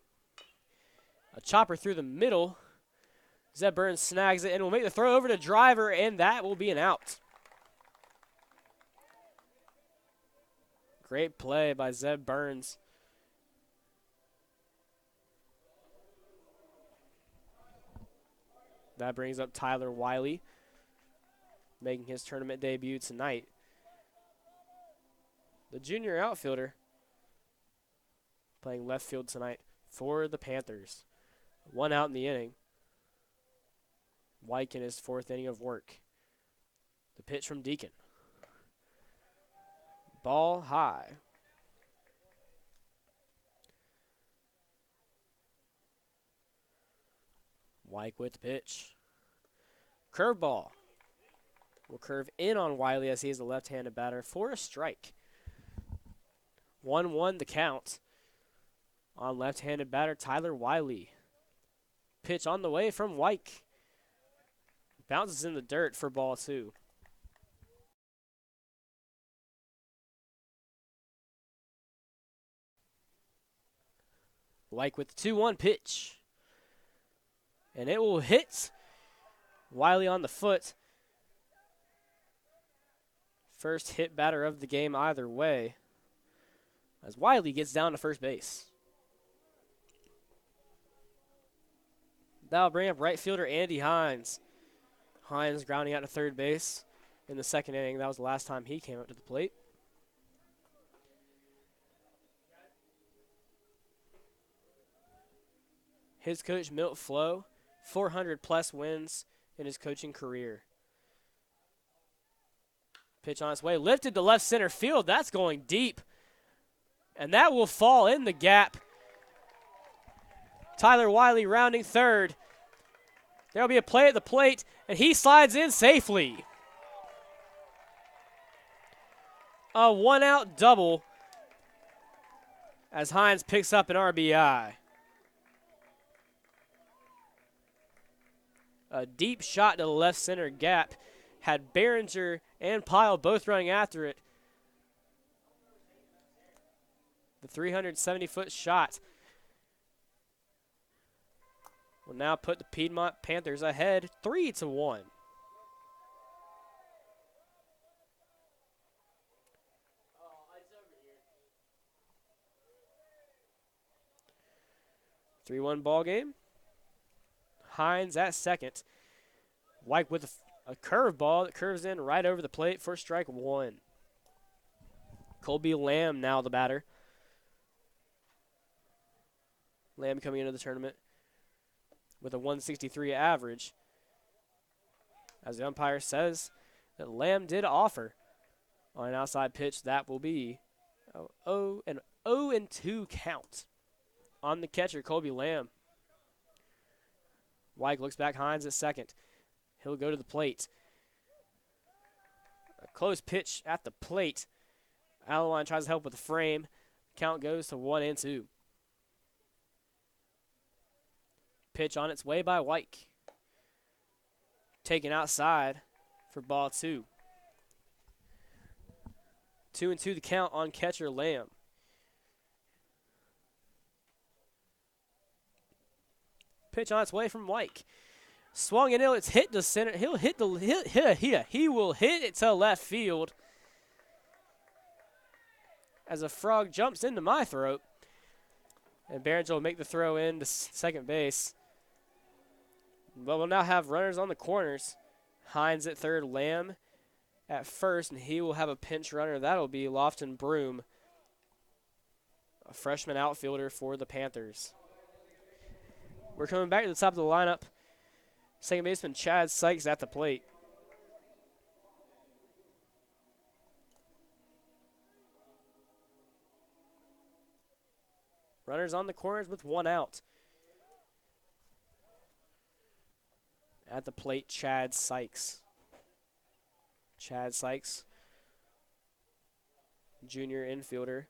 A chopper through the middle. Zeb Burns snags it and will make the throw over to Driver, and that will be an out. Great play by Zeb Burns. That brings up Tyler Wiley, making his tournament debut tonight. The junior outfielder playing left field tonight for the Panthers. 1 out in the inning. White in his 4th inning of work. The pitch from Deacon. Ball high. White with the pitch. Curveball. Will curve in on Wiley as he is a left-handed batter for a strike. 1-1 the count on left-handed batter Tyler Wiley. Pitch on the way from White. Bounces in the dirt for ball 2. White with the 2-1 pitch. And it will hit Wiley on the foot. First hit batter of the game either way, as Wiley gets down to first base. That'll bring up right fielder Andy Hines. Hines grounding out to third base in the 2nd inning. That was the last time he came up to the plate. His coach, Milt Flo, 400-plus wins in his coaching career. Pitch on its way, lifted to left center field. That's going deep. And that will fall in the gap. Tyler Wiley rounding third. There'll be a play at the plate, and he slides in safely. A one-out double as Hines picks up an RBI. A deep shot to the left center gap. Had Behringer and Pyle both running after it. The 370-foot shot will now put the Piedmont Panthers ahead 3-1. Three-one ball game. Hines at second. White with a curveball that curves in right over the plate for strike one. Colby Lamb now the batter. Lamb coming into the tournament with a 163 average. As the umpire says that Lamb did offer on an outside pitch, that will be an 0-2 count on the catcher, Colby Lamb. White looks back, Hines at second. He'll go to the plate. A close pitch at the plate. Alowine tries to help with the frame. Count goes to 1-2. Pitch on its way by White. Taken outside for ball two. 2-2 the count on catcher Lamb. Pitch on its way from White. Swung and it's hit to center. He'll hit he will hit it to left field. As a frog jumps into my throat. And Behringer will make the throw in to second base. But we'll now have runners on the corners. Hines at third, Lamb at first, and he will have a pinch runner. That'll be Lofton Broom, a freshman outfielder for the Panthers. We're coming back to the top of the lineup. Second baseman Chad Sykes at the plate. Runners on the corners with one out. At the plate, Chad Sykes. Chad Sykes, junior infielder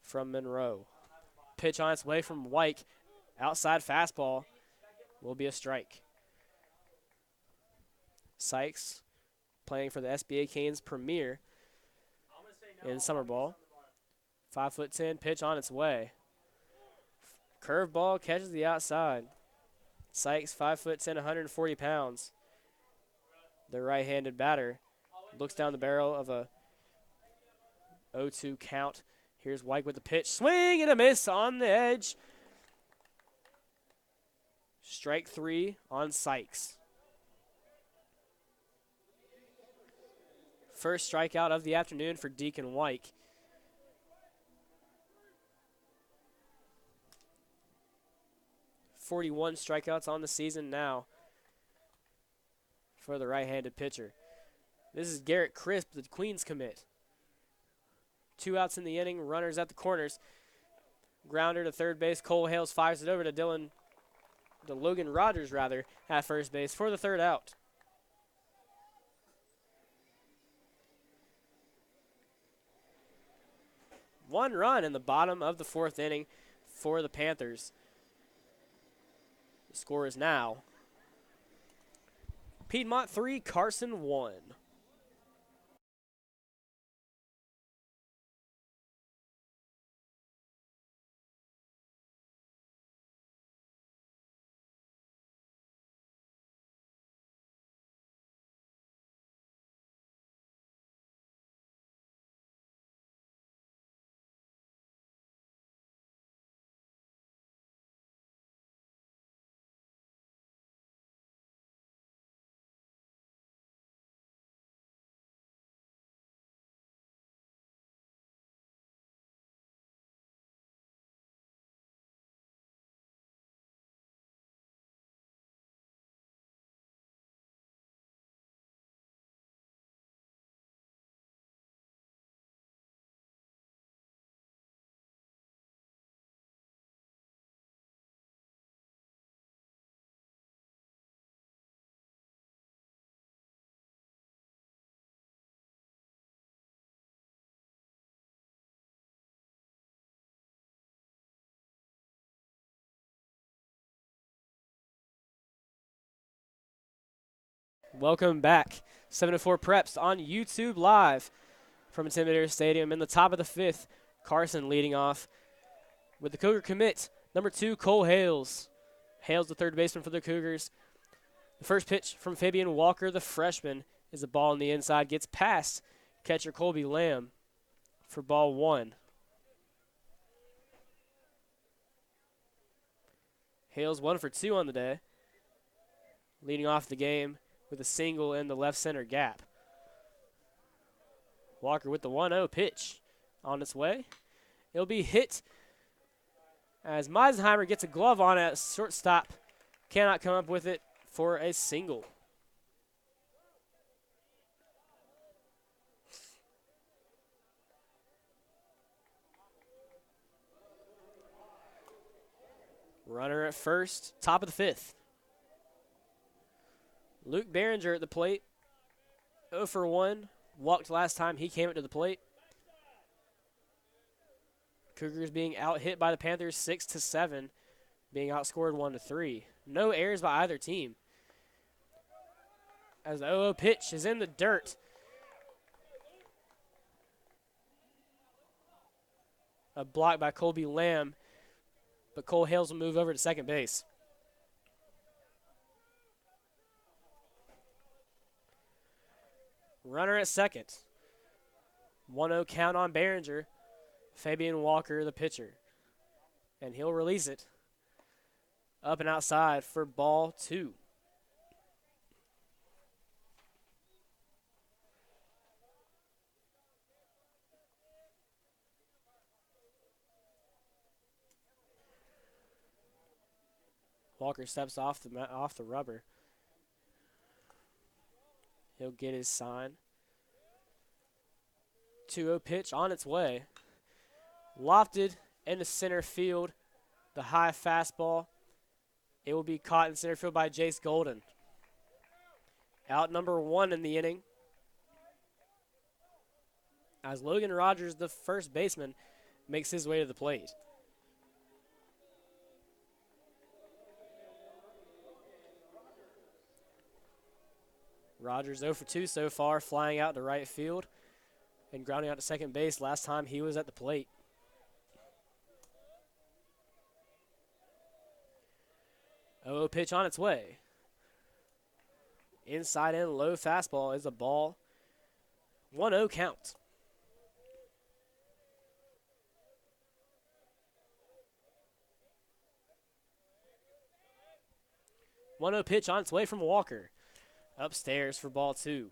from Monroe. Pitch on its way from White. Outside fastball will be a strike. Sykes playing for the SBA Canes Premier in summer ball. 5'10", pitch on its way. Curveball catches the outside. Sykes, 5'10", 140 pounds. The right-handed batter looks down the barrel of a 0-2 count. Here's White with the pitch. Swing and a miss on the edge. Strike three on Sykes. First strikeout of the afternoon for Deacon White. .41 strikeouts on the season now for the right-handed pitcher. This is Garrett Crisp, the Queens commit. 2 outs in the inning, runners at the corners. Grounder to third base. Cole Hales fires it over to Logan Rogers at first base for the third out. One run in the bottom of the fourth inning for the Panthers. The score is now Piedmont 3, Carson 1. Welcome back. 7-4 Preps on YouTube Live from Intimidator Stadium. In the top of the fifth, Carson leading off with the Cougar commit, number 2, Cole Hales. Hales, the third baseman for the Cougars. The first pitch from Fabian Walker, the freshman, is a ball on the inside. Gets past catcher Colby Lamb for ball 1. Hales 1 for 2 on the day, leading off the game with a single in the left center gap. Walker with the 1-0 pitch on its way. It'll be hit as Meisenheimer gets a glove on it at shortstop. Cannot come up with it for a single. Runner at first, top of the fifth. Luke Behringer at the plate, 0 for 1. Walked last time he came up to the plate. Cougars being out-hit by the Panthers 6-7, being outscored 1-3. No errors by either team. As the 0-0 pitch is in the dirt. A block by Colby Lamb, but Cole Hales will move over to second base. Runner at second. 1-0 count on Behringer. Fabian Walker, the pitcher. And he'll release it up and outside for ball 2. Walker steps off the rubber. He'll get his sign. 2-0 pitch on its way. Lofted into center field. The high fastball. It will be caught in center field by Jace Golden. Out number 1 in the inning. As Logan Rogers, the first baseman, makes his way to the plate. Rogers 0 for 2 so far, flying out to right field and grounding out to second base last time he was at the plate. 0-0 pitch on its way. Inside in, low fastball is a ball. 1-0 count. One-0 pitch on its way from Walker. Upstairs for ball 2.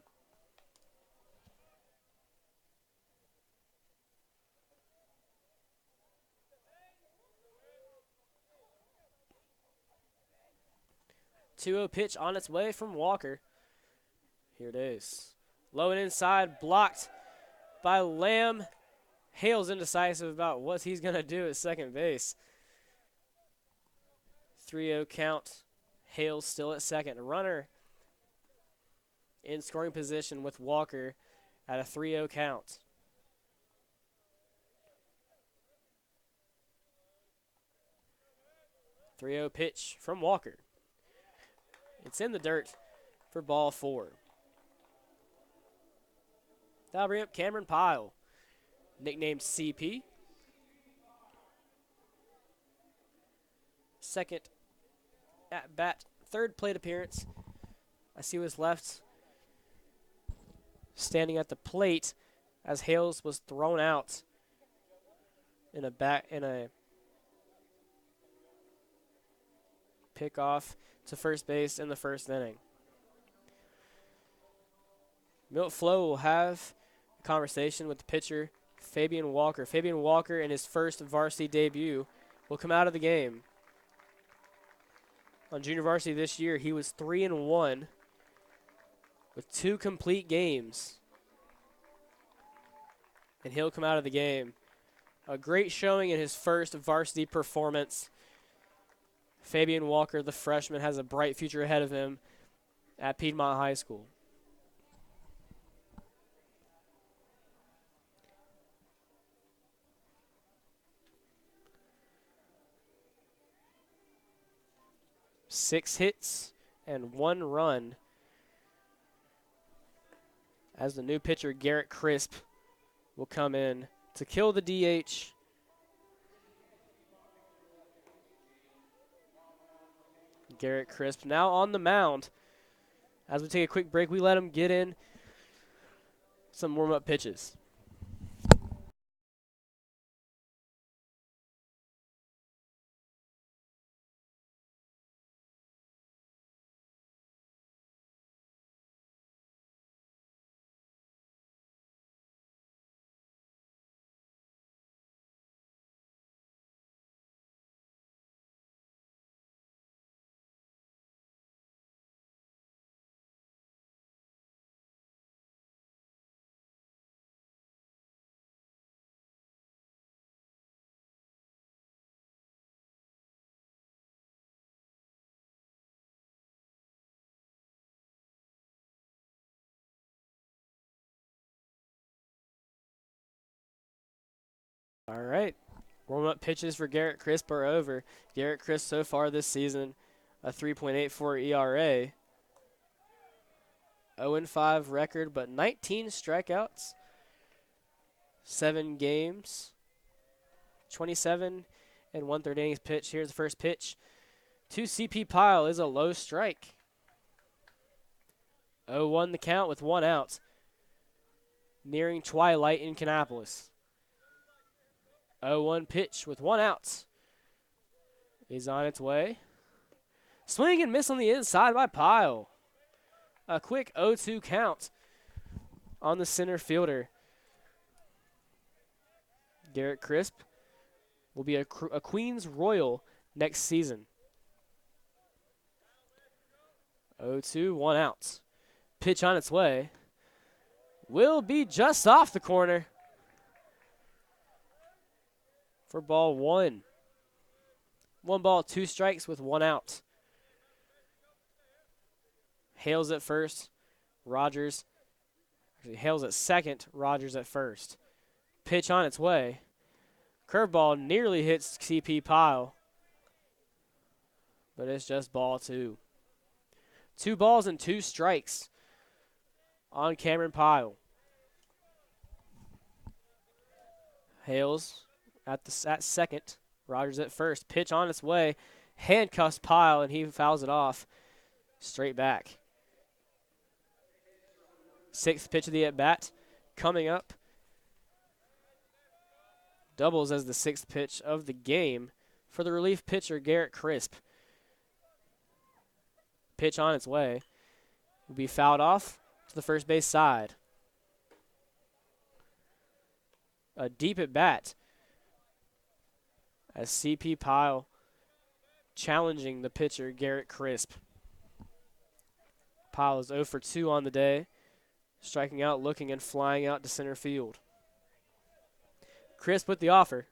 Two-0 pitch on its way from Walker. Here it is. Low and inside, blocked by Lamb. Hale's indecisive about what he's going to do at second base. 3-0 count. Hale's still at second. Runner in scoring position with Walker at a 3-0 count. Three-0 pitch from Walker. It's in the dirt for ball 4. That'll bring up Cameron Pyle, nicknamed CP. Second at bat, third plate appearance. I see what's left. Standing at the plate as Hales was thrown out in a pickoff to first base in the first inning. Milt Flo will have a conversation with the pitcher, Fabian Walker. Fabian Walker, in his first varsity debut, will come out of the game. On junior varsity this year, he was 3-1 with 2 complete games. And he'll come out of the game. A great showing in his first varsity performance. Fabian Walker, the freshman, has a bright future ahead of him at Piedmont High School. Six hits and 1 run as the new pitcher, Garrett Crisp, will come in to kill the DH. Garrett Crisp now on the mound. As we take a quick break, we let him get in some warm-up pitches. All right. Warm-up pitches for Garrett Crisp are over. Garrett Crisp so far this season, a 3.84 ERA. 0-5 record, but 19 strikeouts. 7 games. 27 and 1/3 innings pitch. Here's the first pitch. To CP Pyle is a low strike. 0-1 the count with 1 out. Nearing twilight in Kannapolis. 0-1 pitch with 1 out. Is on its way. Swing and miss on the inside by Pyle. A quick 0-2 count on the center fielder. Garrett Crisp will be a Queens Royal next season. 0-2, 1 out. Pitch on its way. Will be just off the corner for ball 1. 1 ball, 2 strikes with 1 out. Hales at first. Rogers. Actually, Hales at second. Rogers at first. Pitch on its way. Curveball nearly hits CP Pyle. But it's just ball 2. 2 balls and 2 strikes on Cameron Pyle. Hales at second. Rogers at first. Pitch on its way. Handcuffs Pyle, and he fouls it off. Straight back. 6th pitch of the at-bat coming up. Doubles as the 6th pitch of the game for the relief pitcher, Garrett Crisp. Pitch on its way. Will be fouled off to the first base side. A deep at-bat as CP Pyle challenging the pitcher, Garrett Crisp. Pyle is 0 for 2 on the day, striking out, looking, and flying out to center field. Crisp with the offer.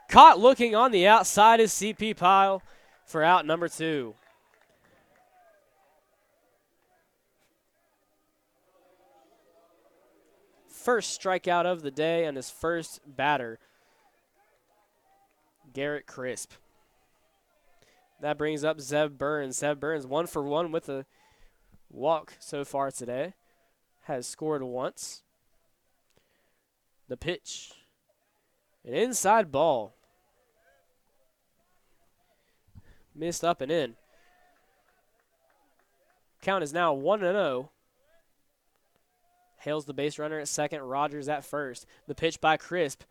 Caught looking on the outside is CP Pyle for out number 2. First strikeout of the day and his first batter, Garrett Crisp. That brings up Zeb Burns. Zeb Burns 1 for 1 with a walk so far today. Has scored once. The pitch. An inside ball. Missed up and in. Count is now 1-0. Hales the base runner at second. Rogers at first. The pitch by Crisp.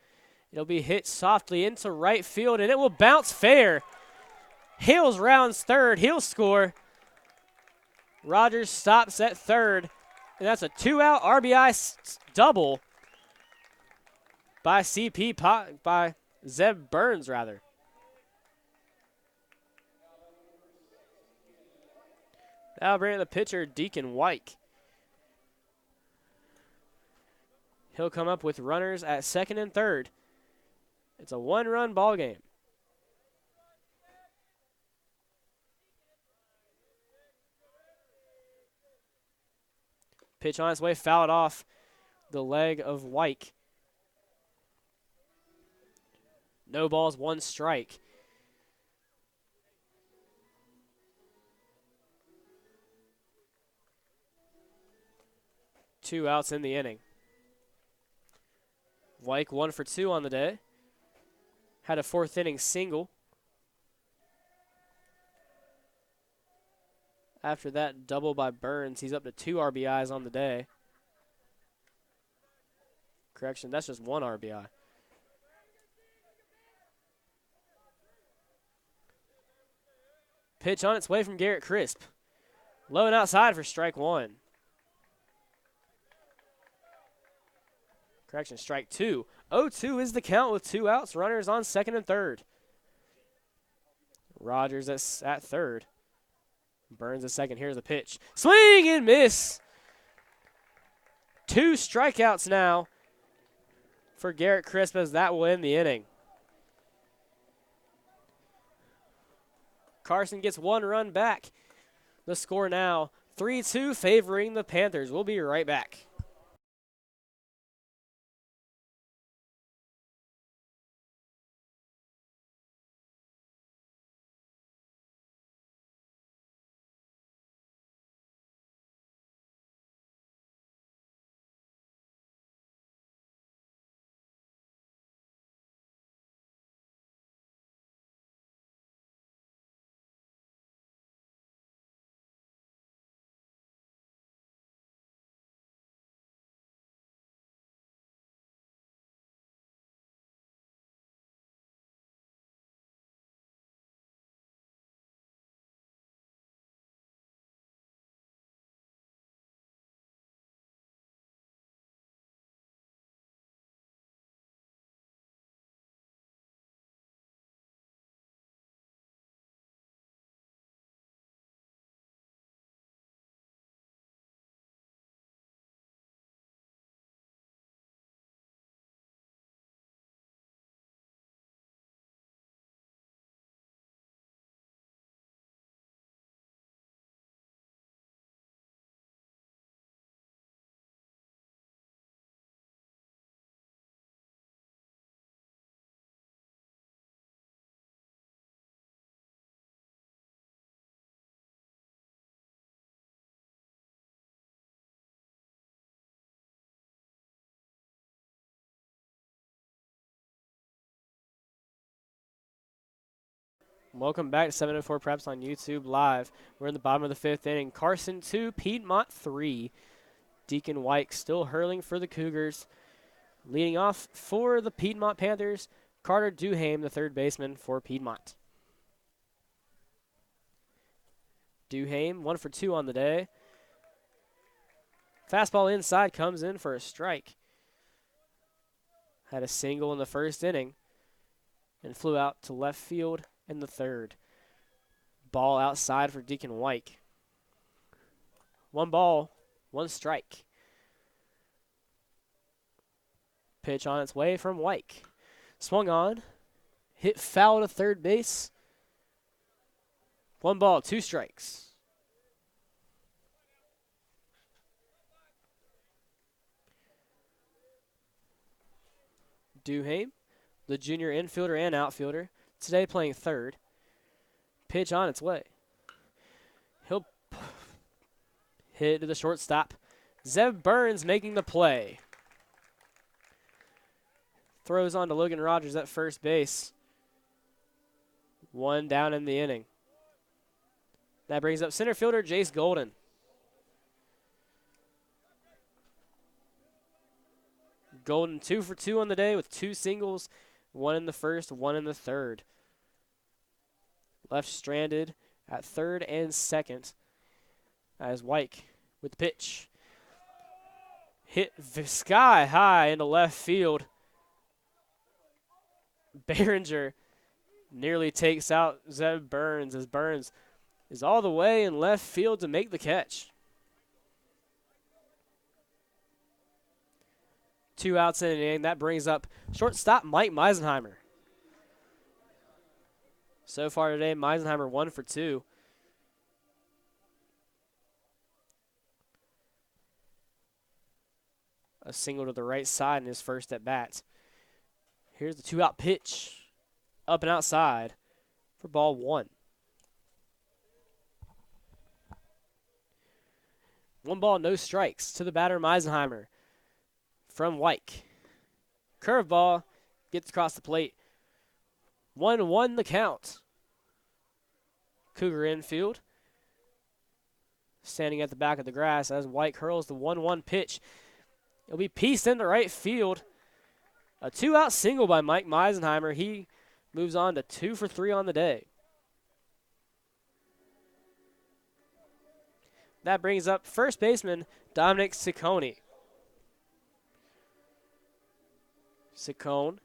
It'll be hit softly into right field, and it will bounce fair. Hales rounds third. He'll score. Rogers stops at third, and that's a 2-out RBI double by by Zeb Burns, rather. That'll bring in the pitcher, Deacon White. He'll come up with runners at second and third. It's a 1-run ball game. Pitch on its way, fouled off the leg of White. No balls, 1 strike. 2 outs in the inning. Weick 1 for 2 on the day. Had a 4th inning single. After that double by Burns, he's up to 2 RBIs on the day. Correction, that's just 1 RBI. Pitch on its way from Garrett Crisp. Low and outside for strike 1. Correction, strike 2. 0-2 is the count with 2 outs. Runners on second and third. Rogers at third. Burns at second. Here's the pitch. Swing and miss. 2 strikeouts now for Garrett Crisp, as that will end the inning. Carson gets 1 run back. The score now 3-2 favoring the Panthers. We'll be right back. Welcome back to 704 Preps on YouTube Live. We're in the bottom of the 5th inning. Carson 2, Piedmont 3. Deacon Weick still hurling for the Cougars. Leading off for the Piedmont Panthers, Carter Duhame, the third baseman for Piedmont. Duhame 1 for 2 on the day. Fastball inside comes in for a strike. Had a single in the first inning and flew out to left field in the third. Ball outside for Deacon Weick. 1 ball, 1 strike. Pitch on its way from Weick. Swung on, hit foul to third base. 1 ball, 2 strikes. Duhame, the junior infielder and outfielder, today playing third. Pitch on its way. He'll hit to the shortstop. Zeb Burns making the play. Throws on to Logan Rogers at first base. 1 down in the inning. That brings up center fielder Jace Golden. Golden 2 for 2 on the day with 2 singles, 1 in the first, 1 in the third. Left stranded at third and second as Weick with the pitch. Hit sky high into left field. Behringer nearly takes out Zeb Burns as Burns is all the way in left field to make the catch. 2 outs in an inning. That brings up shortstop Mike Meisenheimer. So far today, Meisenheimer 1 for 2. A single to the right side in his first at bat. Here's the 2-out pitch. Up and outside for ball 1. 1 ball, no strikes to the batter, Meisenheimer from Wyke. Curveball gets across the plate. 1-1 the count. Cougar infield. Standing at the back of the grass as Wyke hurls the 1-1 pitch. It'll be pieced into right field. A 2-out single by Mike Meisenheimer. He moves on to 2 for 3 on the day. That brings up first baseman Dominic Ciccone. Ciccone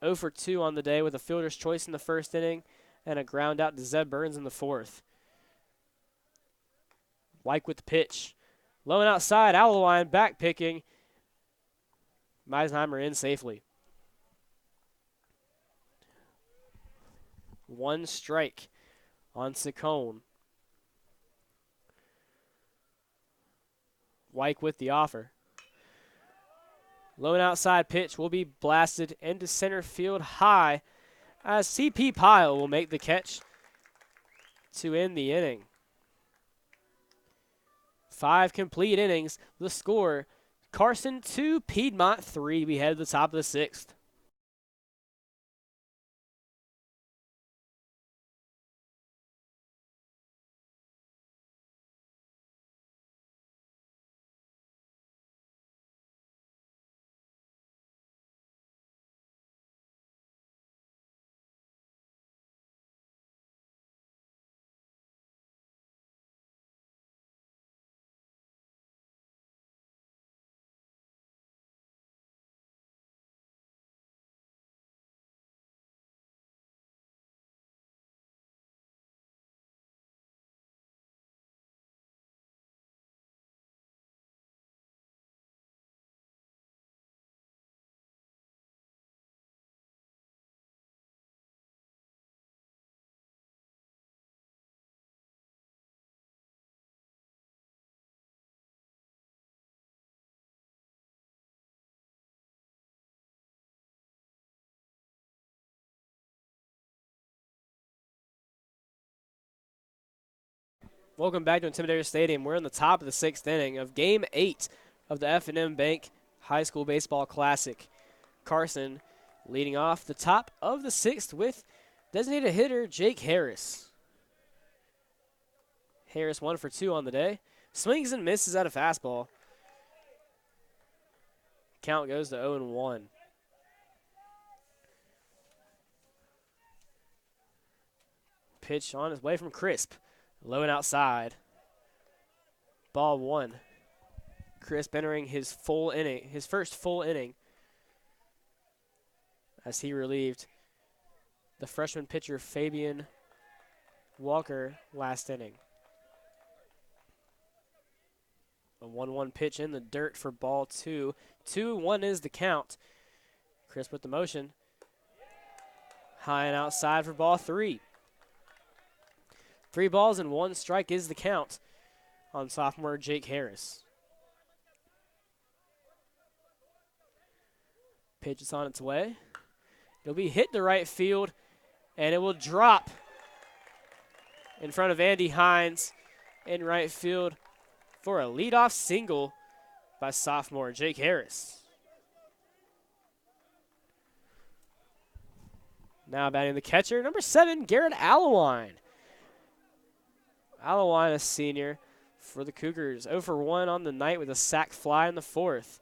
0 for 2 on the day with a fielder's choice in the first inning and a ground out to Zeb Burns in the fourth. Wyke with the pitch. Low and outside, Allowine back picking. Meisenheimer in safely. 1 strike on Ciccone. Wyke with the offer. Low and outside pitch will be blasted into center field high as C.P. Pyle will make the catch to end the inning. 5 complete innings. The score, Carson 2, Piedmont 3. We head to the top of the 6th. Welcome back to Intimidator Stadium. We're in the top of the 6th inning of Game 8 of the F&M Bank High School Baseball Classic. Carson leading off the top of the 6th with designated hitter Jake Harris. Harris 1 for 2 on the day. Swings and misses at a fastball. Count goes to 0-1. Pitch on his way from Crisp. Low and outside. Ball 1. Crisp entering his full inning, his first full inning, as he relieved the freshman pitcher Fabian Walker last inning. A 1-1 pitch in the dirt for ball 2. 2-1 is the count. Crisp with the motion. High and outside for ball 3. 3 balls and 1 strike is the count on sophomore Jake Harris. Pitch is on its way. It'll be hit to right field, and it will drop in front of Andy Hines in right field for a leadoff single by sophomore Jake Harris. Now batting the catcher, number 7, Garrett Allowine. Allowine, a senior for the Cougars. 0 for 1 on the night with a sac fly in the 4th.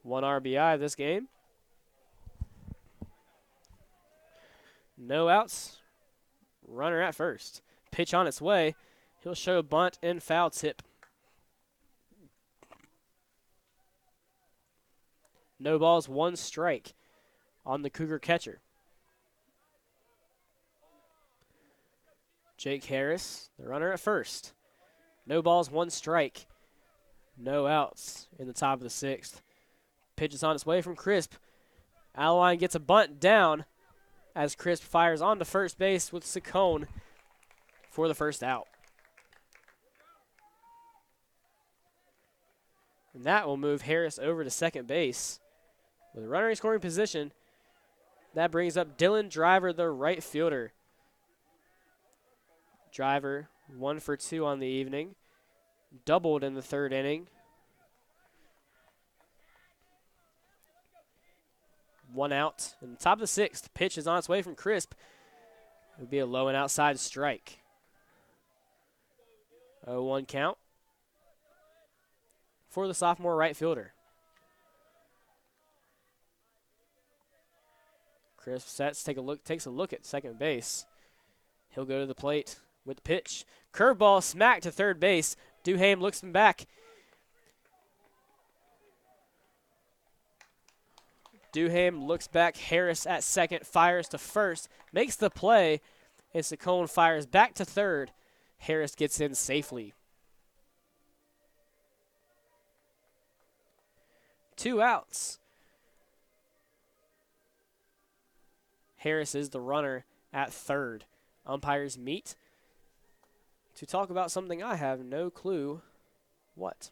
1 RBI this game. No outs. Runner at first. Pitch on its way. He'll show bunt and foul tip. No balls, 1 strike on the Cougar catcher. Jake Harris, the runner at first. No balls, 1 strike. No outs in the top of the 6th. Pitch is on its way from Crisp. Allowine gets a bunt down as Crisp fires onto first base with Ciccone for the first out. And that will move Harris over to second base. With a runner in scoring position, that brings up Dylan Driver, the right fielder. Driver 1 for 2 on the evening. doubled in the third inning. 1 out. In the top of the 6th, pitch is on its way from Crisp. It would be a low and outside strike. 0-1 count for the sophomore right fielder. Crisp sets, takes a look at second base. He'll go to the plate with the pitch. Curveball smack to third base. Duham looks him back. Duham looks back. Harris at second, fires to first, makes the play, and Saccone fires back to third. Harris gets in safely. 2 outs. Harris is the runner at third. Umpires meet to talk about something I have no clue what.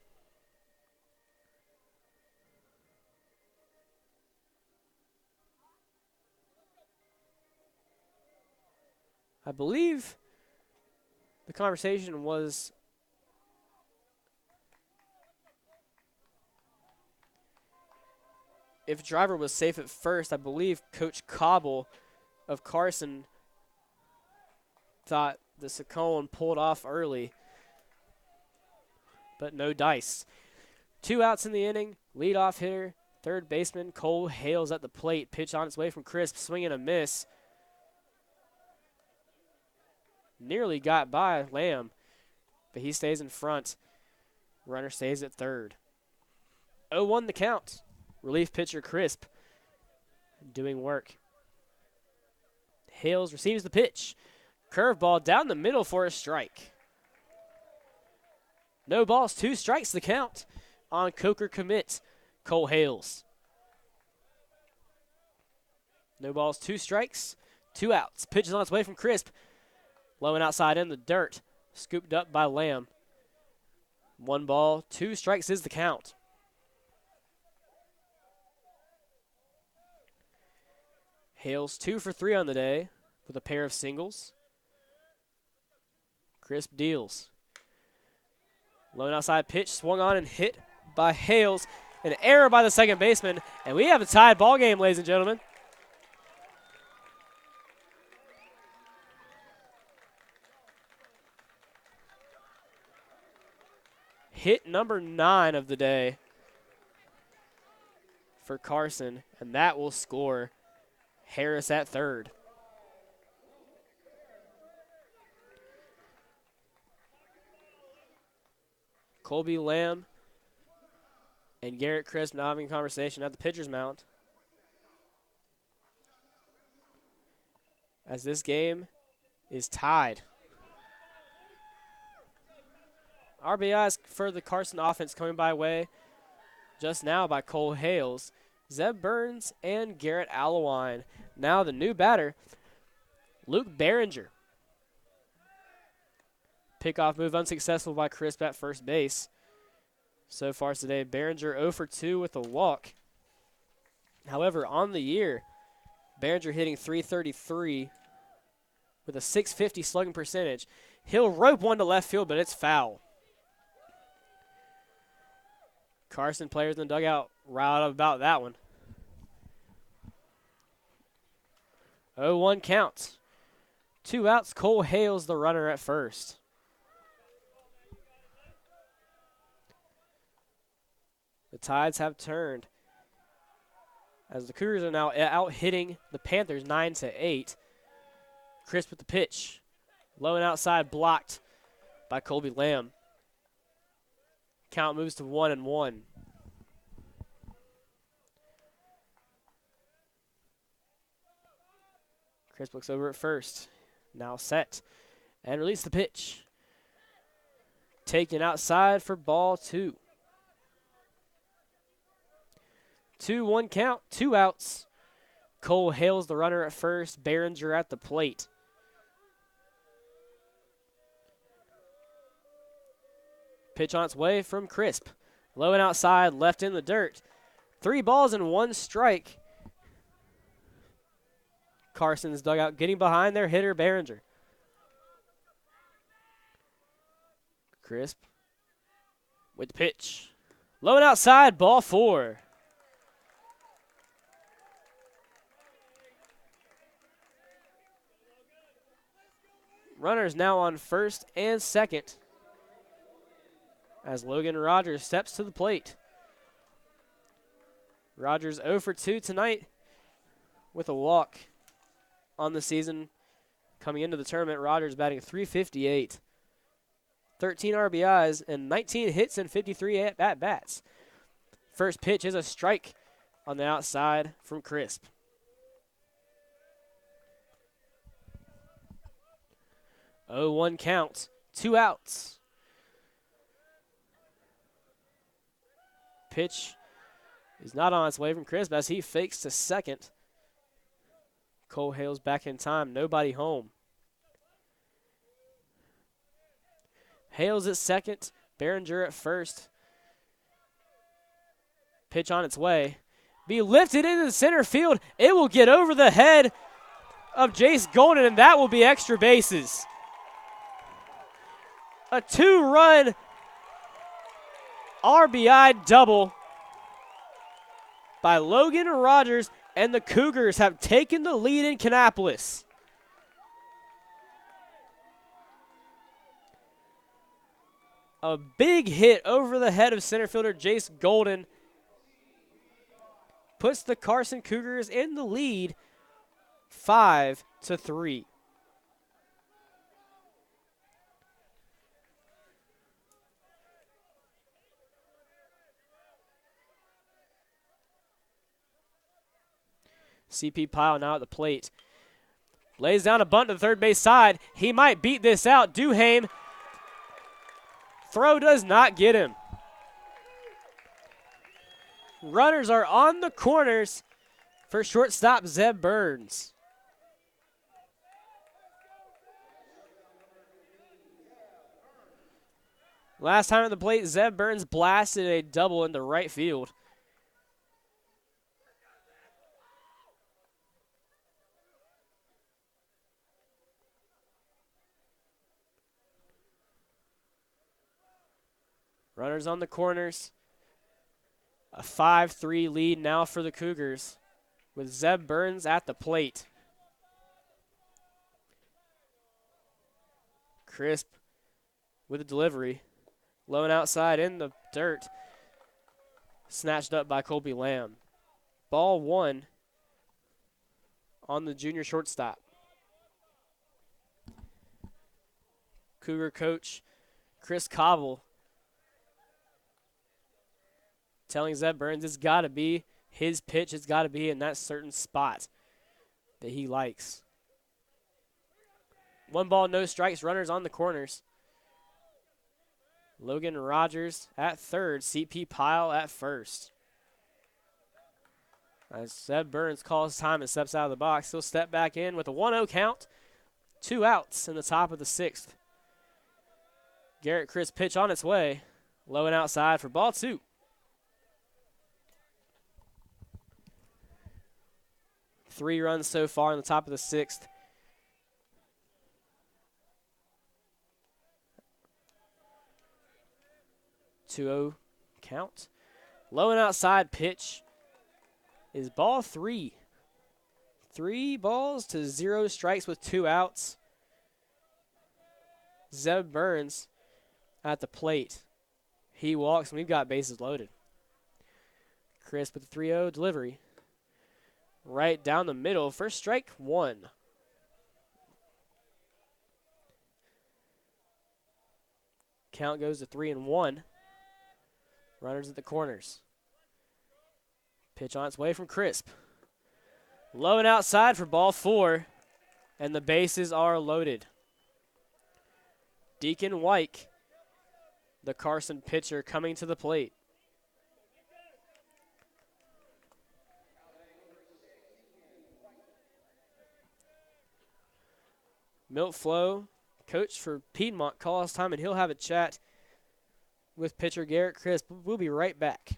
I believe the conversation was if driver was safe at first. I believe Coach Cobble of Carson thought the Saccone pulled off early, but no dice. 2 outs in the inning. Leadoff hitter, third baseman Cole Hales at the plate. Pitch on its way from Crisp, swing and a miss. Nearly got by Lamb, but he stays in front. Runner stays at third. 0-1 the count. Relief pitcher Crisp doing work. Hales receives the pitch. Curveball down the middle for a strike. No balls, 2 strikes the count on Coker commit Cole Hales. No balls, 2 strikes, 2 outs. Pitches on its way from Crisp. Low and outside in the dirt. Scooped up by Lamb. 1 ball, 2 strikes is the count. Hales 2 for 3 on the day with a pair of singles. Crisp deals. Low and outside pitch swung on and hit by Hales. An error by the second baseman, and we have a tied ball game, ladies and gentlemen. Hit number 9 of the day for Carson, and that will score Harris at third. Colby Lamb and Garrett Crisp now having a conversation at the pitcher's mound, as this game is tied. RBIs for the Carson offense coming by way just now by Cole Hales, Zeb Burns, and Garrett Allewine. Now the new batter, Luke Behringer. Pickoff move unsuccessful by Crisp at first base. So far today, Behringer 0 for 2 with a walk. However, on the year, Behringer hitting .333 with a .650 slugging percentage. He'll rope one to left field, but it's foul. Carson players in the dugout riled up about that one. 0-1 count. 2 outs. Cole Hales the runner at first. The tides have turned as the Cougars are now out hitting the Panthers 9-8. Crisp with the pitch. Low and outside blocked by Colby Lamb. Count moves to 1-1. Crisp looks over at first. Now set. And release the pitch. Taken outside for ball 2. 2-1 count, 2 outs. Cole Hales the runner at first. Behringer at the plate. Pitch on its way from Crisp. Low and outside, left in the dirt. 3 balls and 1 strike. Carson's dugout getting behind their hitter, Behringer. Crisp with the pitch. Low and outside, ball 4. Runners now on first and second as Logan Rogers steps to the plate. Rogers 0 for 2 tonight with a walk on the season. Coming into the tournament, Rogers batting .358. 13 RBIs and 19 hits and 53 at-bats. First pitch is a strike on the outside from Crisp. Oh, 1 count, 2 outs. Pitch is not on its way from Crisp as he fakes to second. Cole Hales back in time, nobody home. Hales at second, Behringer at first. Pitch on its way. Be lifted into the center field. It will get over the head of Jace Golden, and that will be extra bases. A 2-run RBI double by Logan Rogers, and the Cougars have taken the lead in Kannapolis. A big hit over the head of center fielder Jace Golden puts the Carson Cougars in the lead 5-3. CP Pyle now at the plate. Lays down a bunt to the third base side. He might beat this out. Duhame. Throw does not get him. Runners are on the corners for shortstop Zeb Burns. Last time at the plate, Zeb Burns blasted a double into right field. Runners on the corners. A 5-3 lead now for the Cougars with Zeb Burns at the plate. Crisp with a delivery. Low and outside in the dirt. Snatched up by Colby Lamb. Ball 1 on the junior shortstop. Cougar coach Chris Cobble telling Zeb Burns it's got to be his pitch. It's got to be in that certain spot that he likes. 1 ball, no strikes. Runners on the corners. Logan Rogers at third. CP Pyle at first. As Zeb Burns calls time and steps out of the box, he'll step back in with a 1-0 count. 2 outs in the top of the 6th. Garrett Crisp pitch on its way. Low and outside for ball 2. Three runs so far in the top of the 6th. Two-0 count. Low and outside pitch is ball 3. 3 balls to 0 strikes with 2 outs. Zeb Burns at the plate. He walks, and we've got bases loaded. Crisp with the 3-0 delivery. Right down the middle. First strike, 1. Count goes to 3-1. Runners at the corners. Pitch on its way from Crisp. Low and outside for ball 4. And the bases are loaded. Deacon Wyke, the Carson pitcher, coming to the plate. Milt Flo, coach for Piedmont, calls time, and he'll have a chat with pitcher Garrett Crisp. We'll be right back.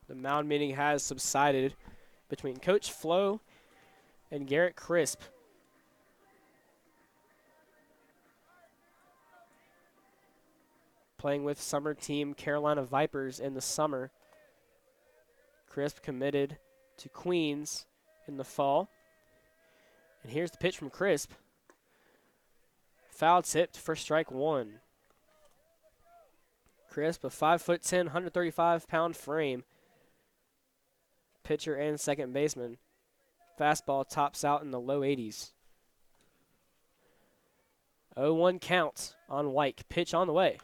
The mound meeting has subsided between Coach Flo and Garrett Crisp. Playing with summer team Carolina Vipers in the summer. Crisp committed to Queens in the fall. And here's the pitch from Crisp. Foul tipped for strike one. Crisp, a 5'10", 135-pound frame. Pitcher and second baseman. Fastball tops out in the low 80s. 0-1 count on White. Pitch on the way.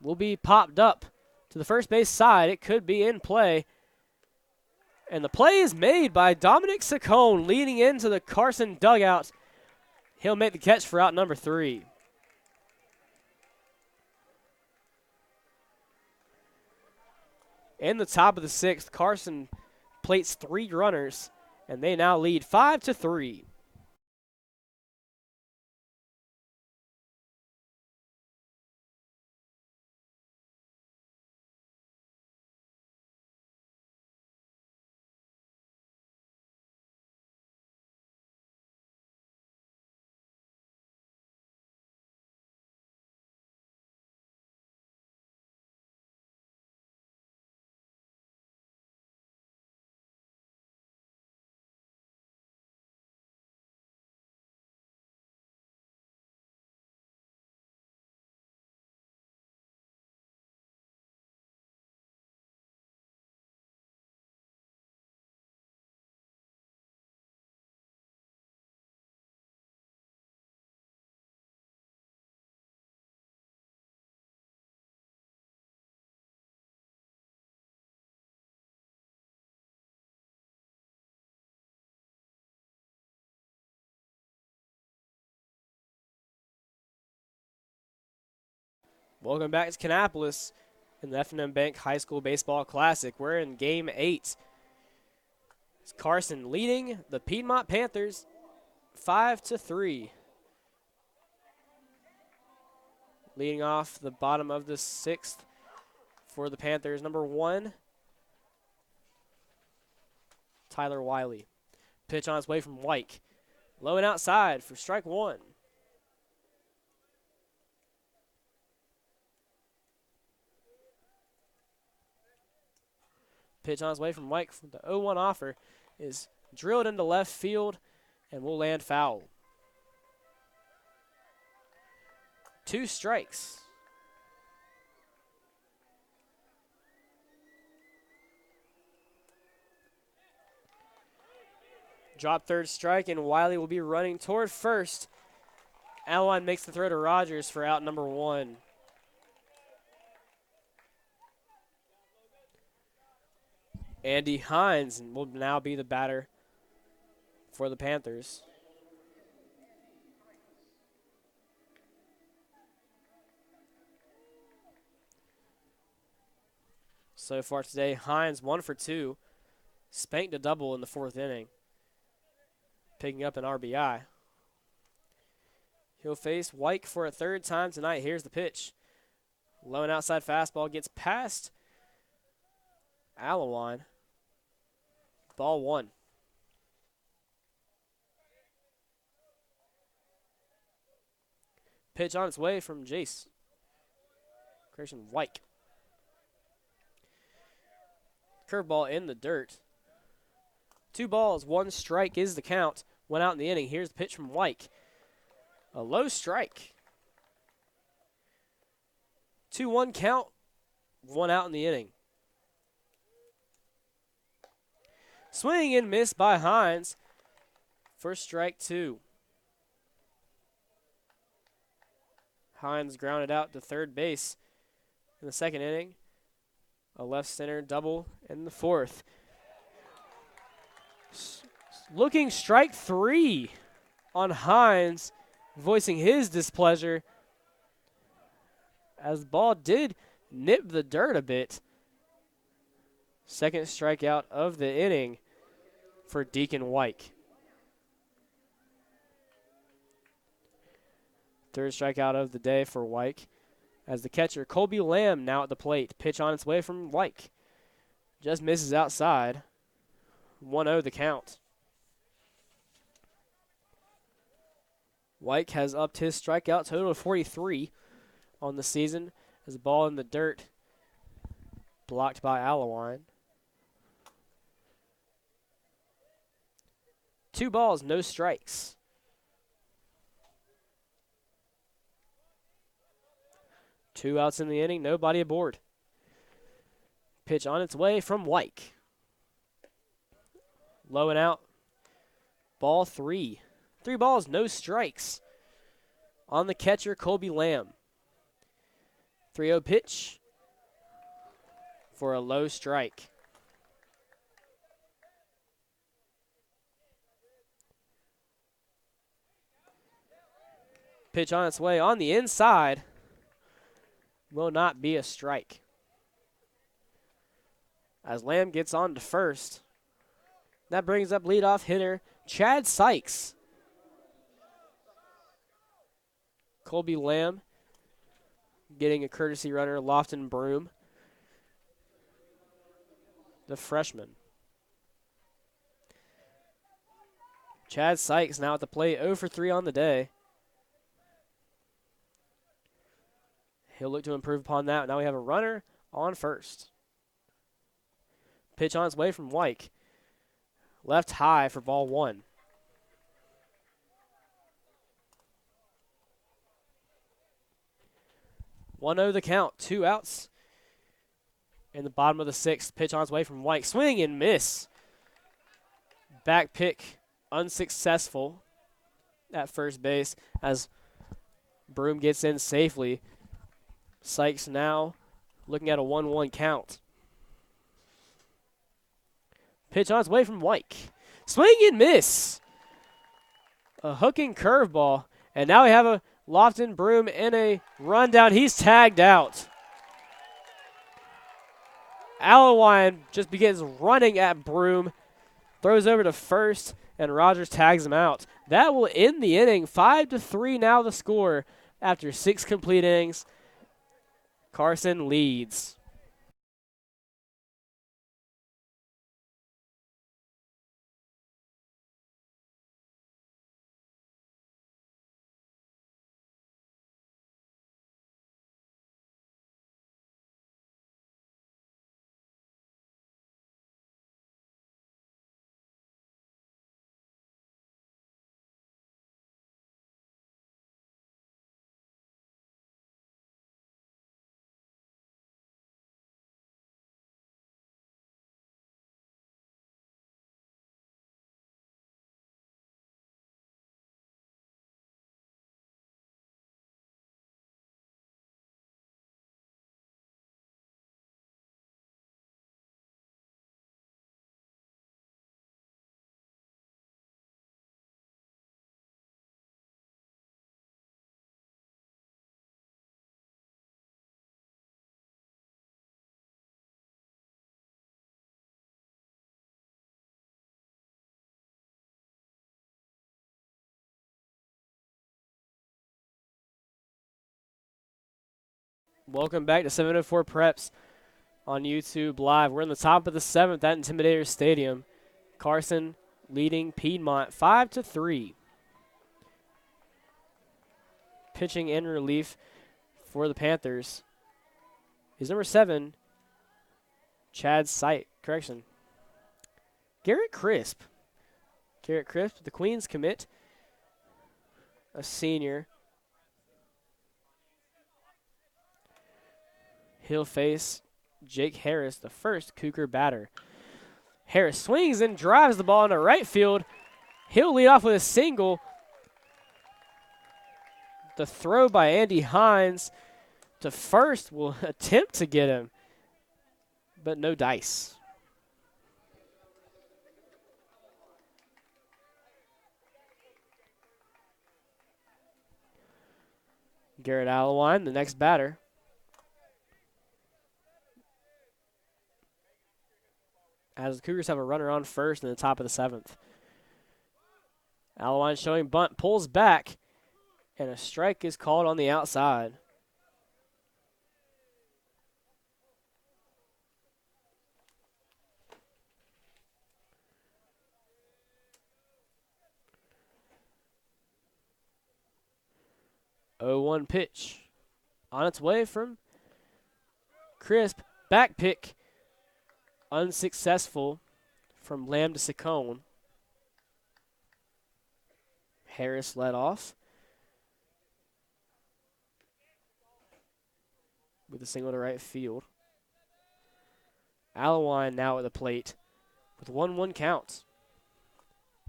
Will be popped up to the first base side. It could be in play. And the play is made by Dominic Saccone leading into the Carson dugout. He'll make the catch for out number 3. In the top of the 6th, Carson plates 3 runners, and they now lead 5-3. Welcome back to Kannapolis in the F&M Bank High School Baseball Classic. We're in Game 8. It's Carson leading the Piedmont Panthers 5-3. Leading off the bottom of the 6th for the Panthers, number 1, Tyler Wiley. Pitch on its way from White. Low and outside for strike 1. Pitch on its way from White. The 0-1 offer is drilled into left field and will land foul. 2 strikes. Drop third strike, and Wiley will be running toward first. Alwine makes the throw to Rogers for out number 1. Andy Hines will now be the batter for the Panthers. So far today, Hines 1 for 2. Spanked a double in the 4th inning, picking up an RBI. He'll face White for a 3rd time tonight. Here's the pitch. Low and outside fastball gets past Alwine. Ball 1. Pitch on its way from Jace. Christian White. Curveball in the dirt. 2 balls, 1 strike is the count. Went out in the inning. Here's the pitch from White. A low strike. 2-1 count. 1 out in the inning. Swing and miss by Hines for strike 2. Hines grounded out to third base in the 2nd inning. A left center double in the 4th. Looking strike 3 on Hines, voicing his displeasure as the ball did nip the dirt a bit. 2nd strikeout of the inning for Deacon White. 3rd strikeout of the day for White as the catcher Colby Lamb now at the plate. Pitch on its way from White. Just misses outside. 1-0 the count. White has upped his strikeout total of 43 on the season. As the ball in the dirt, blocked by Allewine. 2 balls, no strikes. Two outs in the inning, nobody aboard. Pitch on its way from White. Low and out. Ball 3. 3 balls, no strikes. On the catcher, Colby Lamb. 3-0 pitch for a low strike. Pitch on its way on the inside. Will not be a strike. As Lamb gets on to first. That brings up leadoff hitter Chad Sykes. Colby Lamb getting a courtesy runner, Lofton Broom, the freshman. Chad Sykes now at the plate, 0 for 3 on the day. He'll look to improve upon that. Now we have a runner on first. Pitch on its way from White. Left high for ball 1. One-0 the count. 2 outs in the bottom of the 6th. Pitch on its way from White. Swing and miss. Back pick unsuccessful at first base as Broom gets in safely. Sykes now looking at a 1-1 count. Pitch on its way from White. Swing and miss. A hooking curveball. And now we have a Lofton Broom in a rundown. He's tagged out. Allewine just begins running at Broom. Throws over to first, and Rogers tags him out. That will end the inning. 5-3 now the score after 6 complete innings. Carson leads. Welcome back to 704 Preps on YouTube Live. We're in the top of the 7th at Intimidator Stadium. Carson leading Piedmont 5-3. Pitching in relief for the Panthers is number 7, Chad Sight. Garrett Crisp. Garrett Crisp, the Queens commit, a senior. He'll face Jake Harris, the first Cougar batter. Harris swings and drives the ball into right field. He'll lead off with a single. The throw by Andy Hines to first will attempt to get him, but no dice. Garrett Allewine, the next batter. As the Cougars have a runner on first in the top of the 7th. Allewine showing bunt, pulls back, and a strike is called on the outside. 0-1 pitch. On its way from Crisp. Back pick. Unsuccessful from Lamb to Saccone. Harris led off with a single to right field. Allewine now at the plate with 1-1 count.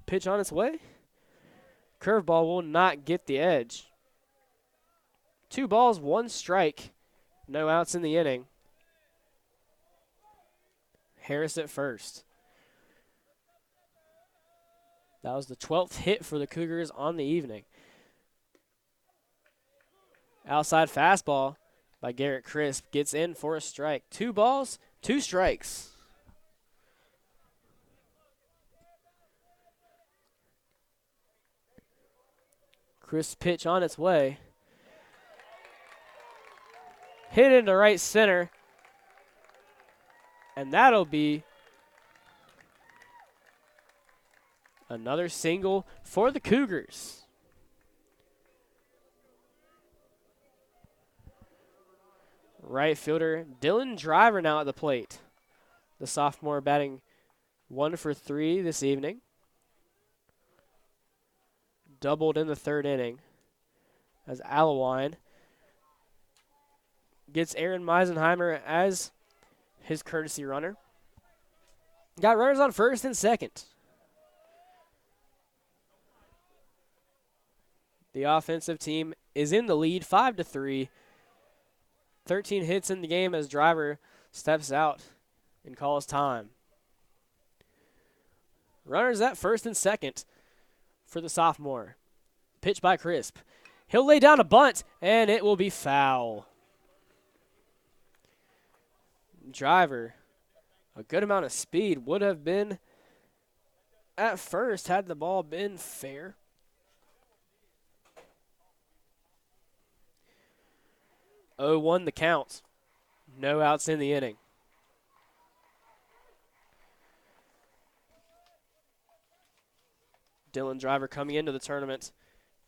Pitch on its way. Curveball will not get the edge. 2 balls, 1 strike. No outs in the inning. Harris at first. That was the 12th hit for the Cougars on the evening. Outside fastball by Garrett Crisp gets in for a strike. 2 balls, 2 strikes. Crisp pitch on its way. Hit into right center. And that'll be another single for the Cougars. Right fielder Dylan Driver now at the plate. The sophomore batting 1 for 3 this evening. Doubled in the 3rd inning as Allewine gets Aaron Meisenheimer as his courtesy runner. Got runners on first and second. The offensive team is in the lead 5-3. 13 hits in the game as Driver steps out and calls time. Runners at first and second for the sophomore. Pitch by Crisp. He'll lay down a bunt, and it will be foul. Driver, a good amount of speed, would have been at first had the ball been fair. Oh, 1 the count. No outs in the inning. Dylan Driver coming into the tournament,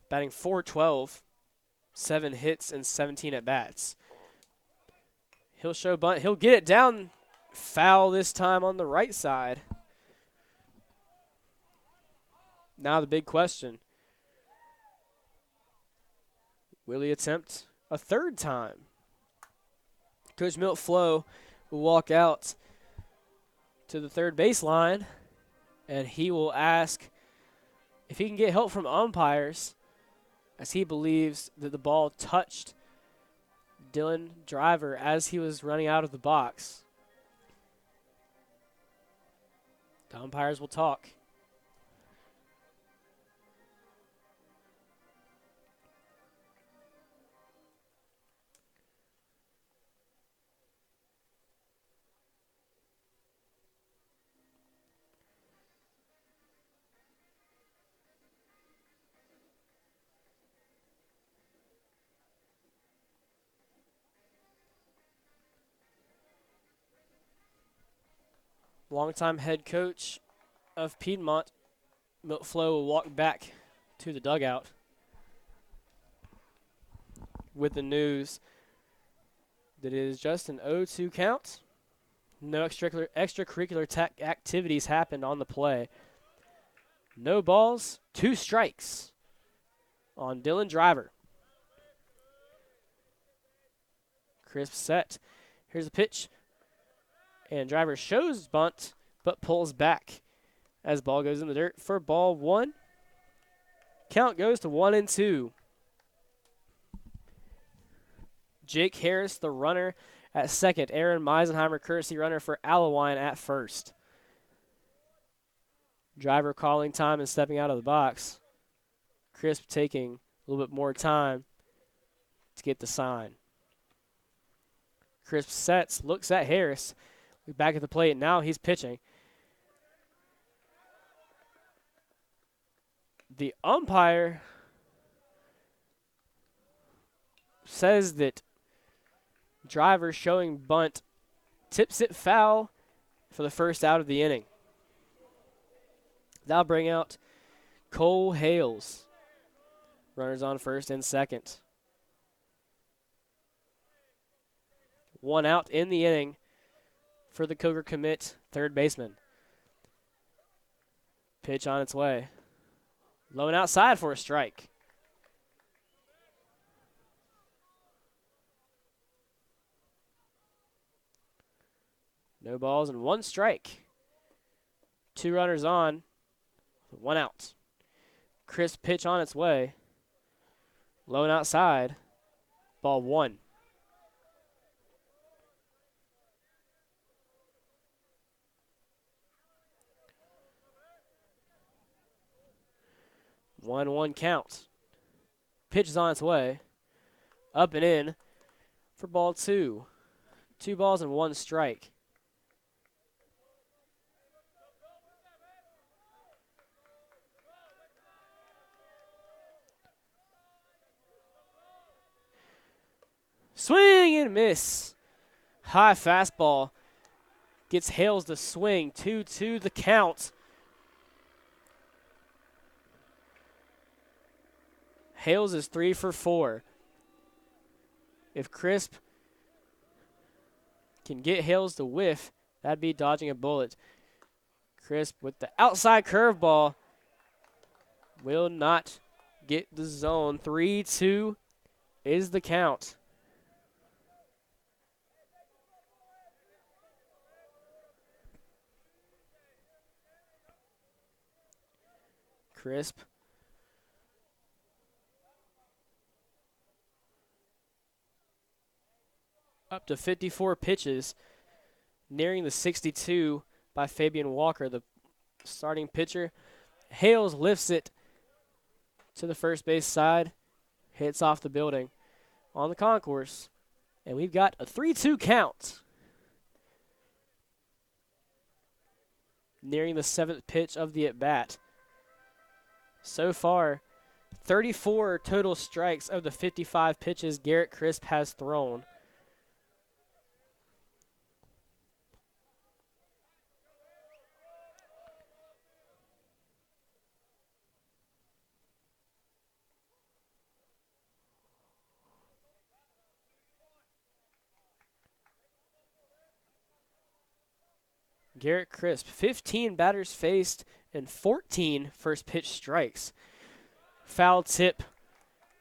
batting .412, 7 hits and 17 at-bats. He'll show bunt. He'll get it down. Foul this time on the right side. Now the big question. Will he attempt a 3rd time? Coach Milt Flo will walk out to the 3rd baseline, and he will ask if he can get help from umpires, as he believes that the ball touched Dylan Driver as he was running out of the box. The umpires will talk. Longtime head coach of Piedmont, Milt Flo, will walk back to the dugout with the news that it is just an 0-2 count. No extracurricular activities happened on the play. No balls, 2 strikes on Dylan Driver. Crisp set. Here's a pitch. And Driver shows bunt, but pulls back as ball goes in the dirt for ball 1. Count goes to 1-2. Jake Harris, the runner, at second. Aaron Meisenheimer, courtesy runner for Allewine at first. Driver calling time and stepping out of the box. Crisp taking a little bit more time to get the sign. Crisp sets, looks at Harris. Back at the plate, now he's pitching. The umpire says that Driver showing bunt tips it foul for the first out of the inning. That'll bring out Cole Hales. Runners on first and second. 1 out in the inning for the Coker commit third baseman. Pitch on its way. Low and outside for a strike. No balls and 1 strike. 2 runners on, 1 out. Crisp pitch on its way. Low and outside. Ball 1. One count. Pitch is on its way. Up and in for ball 2. 2 balls and 1 strike. Swing and miss. High fastball. Gets Hales to swing. 2-2 the count. Hales is 3 for 4. If Crisp can get Hales to whiff, that'd be dodging a bullet. Crisp with the outside curveball will not get the zone. 3-2 is the count. Crisp. Up to 54 pitches, nearing the 62 by Fabian Walker, the starting pitcher. Hales lifts it to the first base side, hits off the building on the concourse, and we've got a 3-2 count. Nearing the 7th pitch of the at-bat. So far, 34 total strikes of the 55 pitches Garrett Crisp has thrown. Garrett Crisp, 15 batters faced and 14 first pitch strikes. Foul tip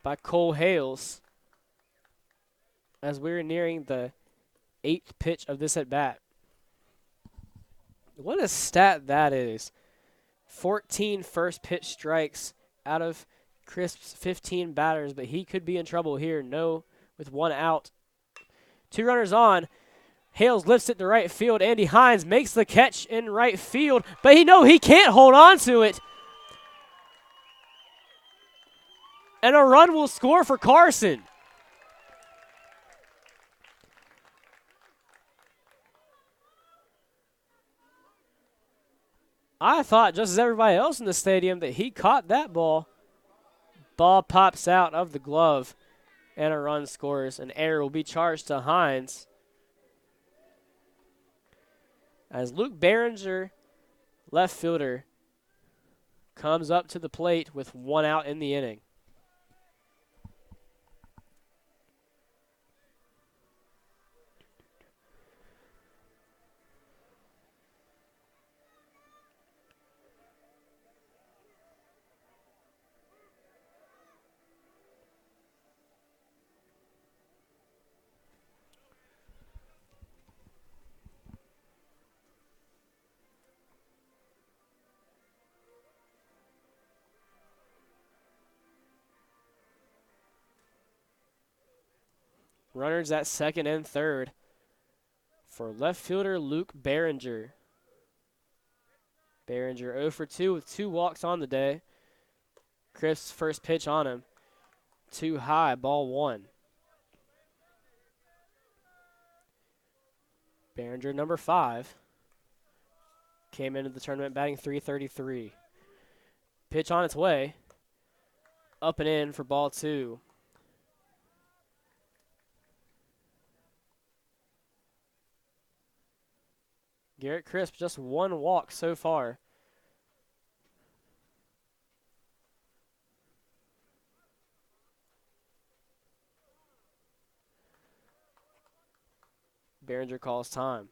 by Cole Hales as we're nearing the 8th pitch of this at bat. What a stat that is. 14 first pitch strikes out of Crisp's 15 batters, but he could be in trouble here. No, with 1 out. 2 runners on. Hales lifts it to right field. Andy Hines makes the catch in right field, but he can't hold on to it. And a run will score for Carson. I thought, just as everybody else in the stadium, that he caught that ball. Ball pops out of the glove, and a run scores. An error will be charged to Hines. As Luke Behringer, left fielder, comes up to the plate with 1 out in the inning. Runners at second and third for left fielder Luke Behringer. Behringer 0 for 2 with 2 walks on the day. Crisp's first pitch on him. Too high, ball 1. Behringer, number 5, came into the tournament batting .333. Pitch on its way. Up and in for ball 2. Garrett Crisp, just 1 walk so far. Behringer calls time.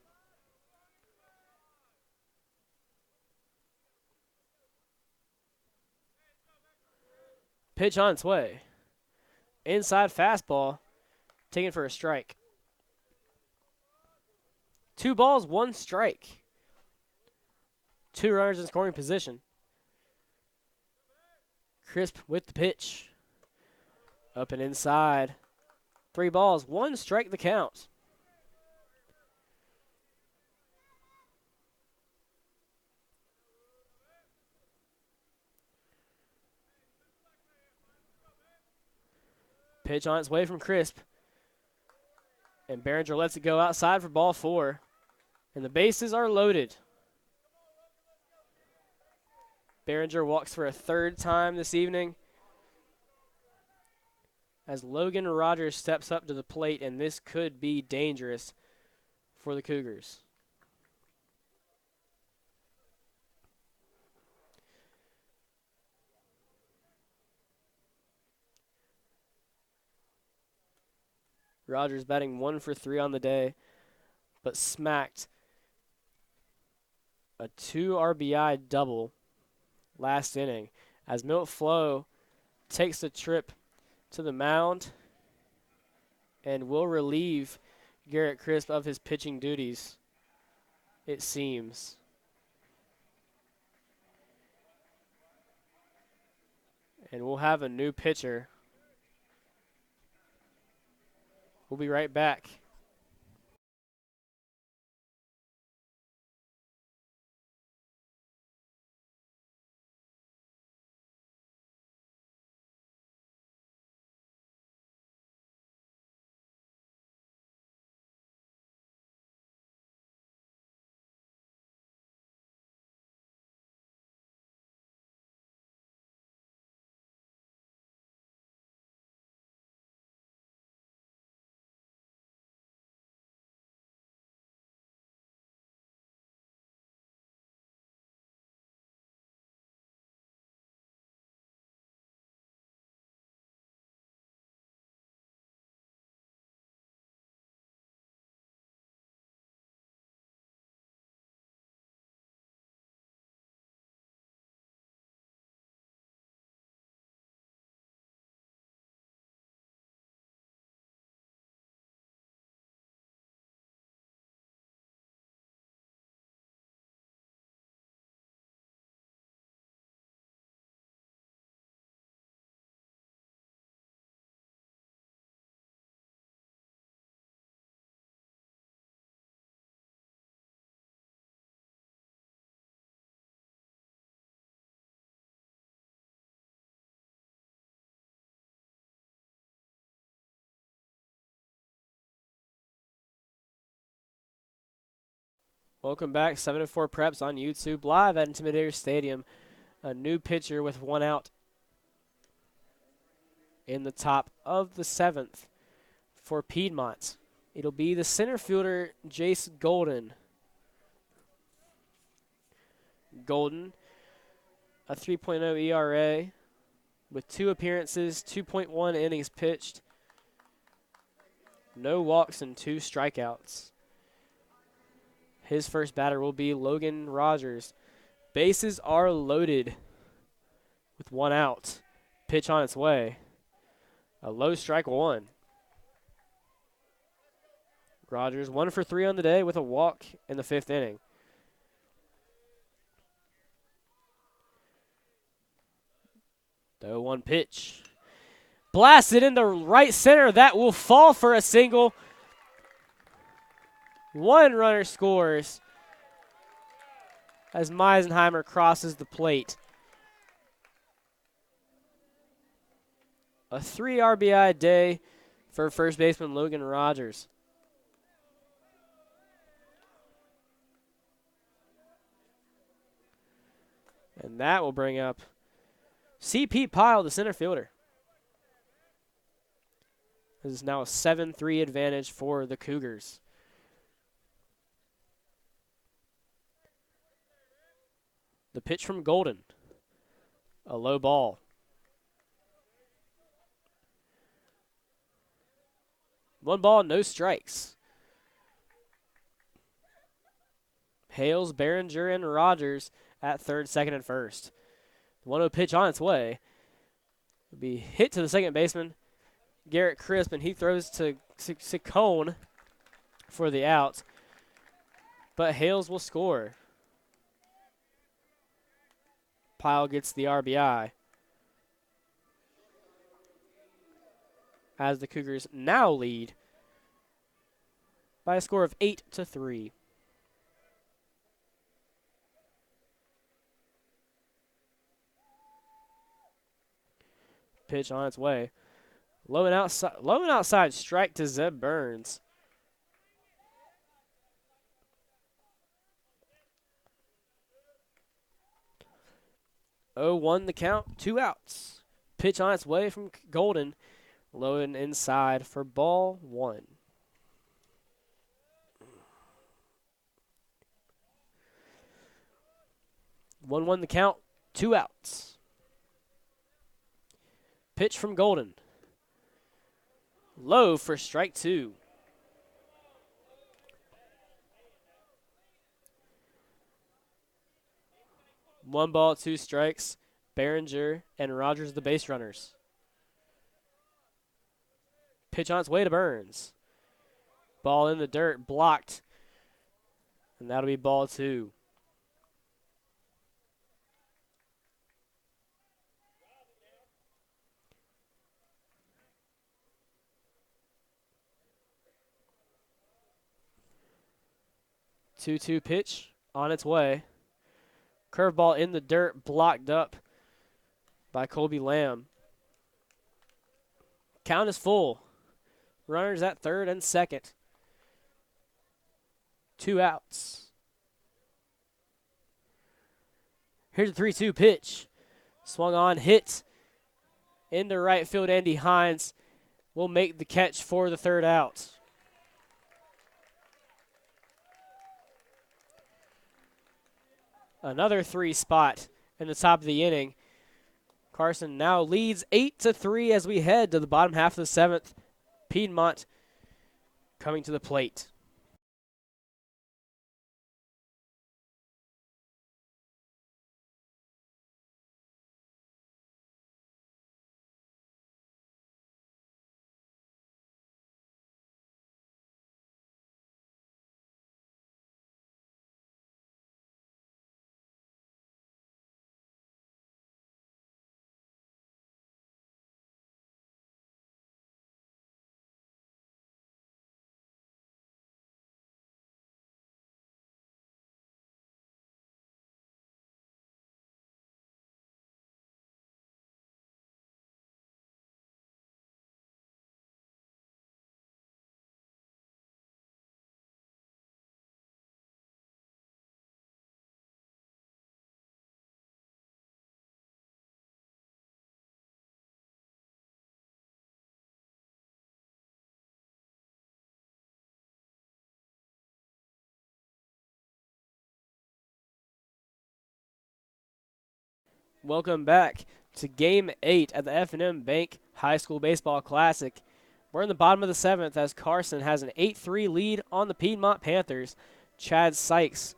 Pitch on its way. Inside fastball, taken for a strike. 2 balls, 1 strike. 2 runners in scoring position. Crisp with the pitch. Up and inside. 3 balls, 1 strike the count. Pitch on its way from Crisp. And Behringer lets it go outside for ball 4. And the bases are loaded. Behringer walks for a 3rd time this evening as Logan Rogers steps up to the plate, and this could be dangerous for the Cougars. Rogers batting 1 for 3 on the day, but smacked a 2 RBI double last inning as Milt Flo takes a trip to the mound and will relieve Garrett Crisp of his pitching duties, it seems. And we'll have a new pitcher. We'll be right back. Welcome back, 7-4 Preps on YouTube, live at Intimidator Stadium. A new pitcher with 1 out in the top of the 7th for Piedmont. It'll be the center fielder, Jace Golden. Golden, a 3.0 ERA with 2 appearances, 2.1 innings pitched, no walks and 2 strikeouts. His first batter will be Logan Rogers. Bases are loaded with 1 out. Pitch on its way. A low strike 1. Rogers 1 for 3 on the day with a walk in the 5th inning. The 0-1 pitch. Blasted into right center. That will fall for a single. 1 runner scores as Meisenheimer crosses the plate. A 3 RBI day for first baseman Logan Rogers. And that will bring up C.P. Pyle, the center fielder. This is now a 7-3 advantage for the Cougars. The pitch from Golden. A low ball. One ball, no strikes. Hales, Behringer, and Rogers at third, second, and first. The 1-0 pitch on its way. It'll be hit to the second baseman, Garrett Crisp, and he throws to Ciccone for the out. But Hales will score. Pyle gets the RBI. As the Cougars now lead by a score of 8-3. Pitch on its way. Low and outside strike to Zeb Burns. 0-1 the count, 2 outs. Pitch on its way from Golden. Low and inside for ball 1. One the count, 2 outs. Pitch from Golden. Low for strike 2. One ball, 2 strikes. Behringer and Rogers the base runners. Pitch on its way to Burns. Ball in the dirt, blocked. And that'll be ball 2. Two-two pitch on its way. Curveball in the dirt, blocked up by Colby Lamb. Count is full. Runners at third and second. 2 outs. Here's a 3-2 pitch. Swung on, hit into right field. Andy Hines will make the catch for the third out. Another 3 spot in the top of the inning. Carson now leads 8-3 as we head to the bottom half of the 7th. Piedmont coming to the plate. Welcome back to Game 8 at the F&M Bank High School Baseball Classic. We're in the bottom of the 7th as Carson has an 8-3 lead on the Piedmont Panthers. Chad Sykes,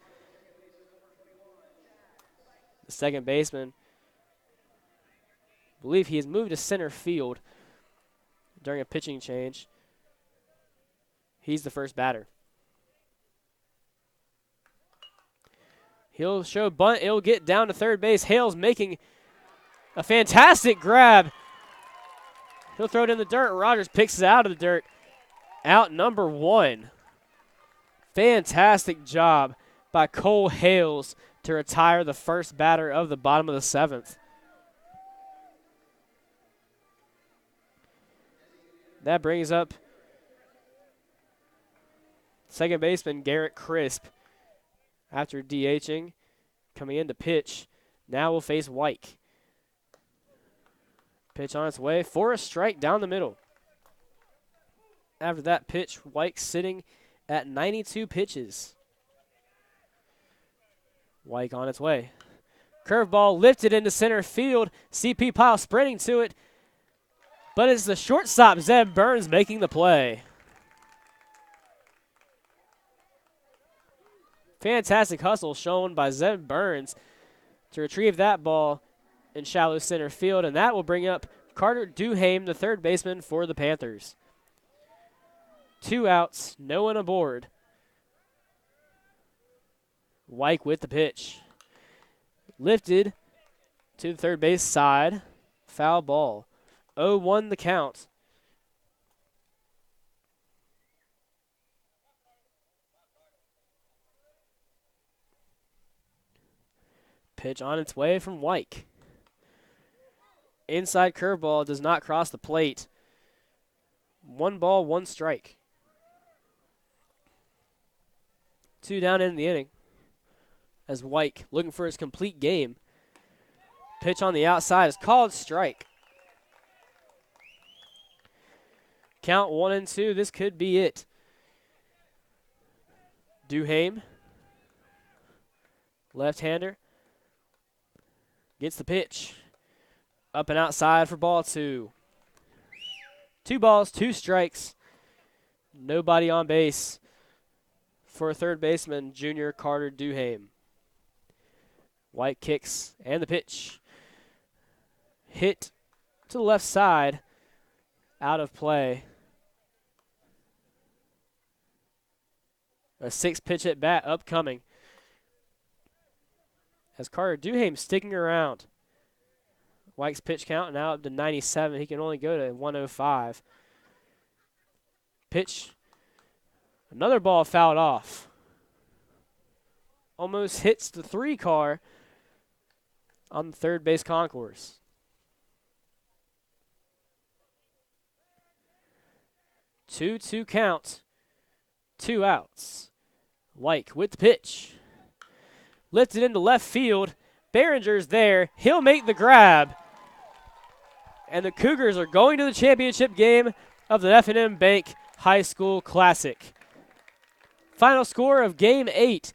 the second baseman, I believe he has moved to center field during a pitching change. He's the first batter. He'll show bunt. It'll get down to third base. Hales making a fantastic grab. He'll throw it in the dirt. Rogers picks it out of the dirt. Out number 1. Fantastic job by Cole Hales to retire the first batter of the bottom of the 7th. That brings up second baseman Garrett Crisp. After DHing, coming in to pitch, now will face Wyke. Pitch on its way for a strike down the middle. After that pitch, Wyke sitting at 92 pitches. Wyke on its way. Curveball lifted into center field. CP Pyle sprinting to it, but it's the shortstop, Zeb Burns, making the play. Fantastic hustle shown by Zeb Burns to retrieve that ball in shallow center field, and that will bring up Carter Duhame, the third baseman for the Panthers. 2 outs, no one aboard. Wyke with the pitch. Lifted to the third base side. Foul ball. 0-1 the count. Pitch on its way from Wyke. Inside curveball does not cross the plate. 1 ball, 1 strike. 2 down in the inning. As Wyke looking for his complete game. Pitch on the outside is called strike. Count 1-2. This could be it. Duhame, left-hander, gets the pitch. Up and outside for ball 2. 2 balls, 2 strikes. Nobody on base for third baseman, junior Carter Duhame. White kicks and the pitch. Hit to the left side. Out of play. A 6-pitch at bat upcoming. As Carter Duhame sticking around. White's pitch count now up to 97. He can only go to 105. Pitch. Another ball fouled off. Almost hits the 3 car on the third base concourse. 2-2 count. 2 outs. Wyke with the pitch. Lifted into left field. Behringer's there. He'll make the grab. And the Cougars are going to the championship game of the F&M Bank High School Classic. Final score of Game 8.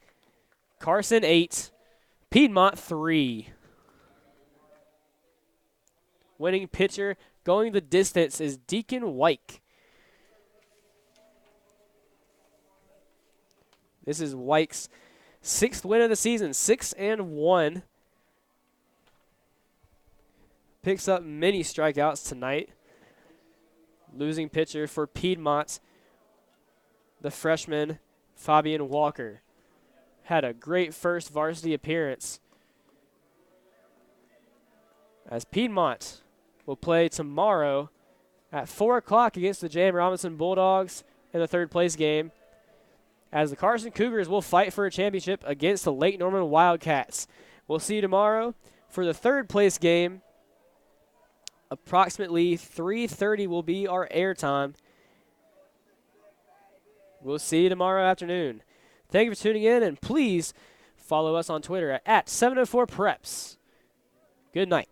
Carson 8, Piedmont 3. Winning pitcher going the distance is Deacon Wyke. This is Wyke's 6th win of the season, 6-1. Picks up many strikeouts tonight. Losing pitcher for Piedmont, the freshman Fabian Walker. Had a great first varsity appearance. As Piedmont will play tomorrow at 4 o'clock against the J.M. Robinson Bulldogs in the third place game. As the Carson Cougars will fight for a championship against the Lake Norman Wildcats. We'll see you tomorrow for the third place game. Approximately 3:30 will be our airtime. We'll see you tomorrow afternoon. Thank you for tuning in, and please follow us on Twitter at 704preps. Good night.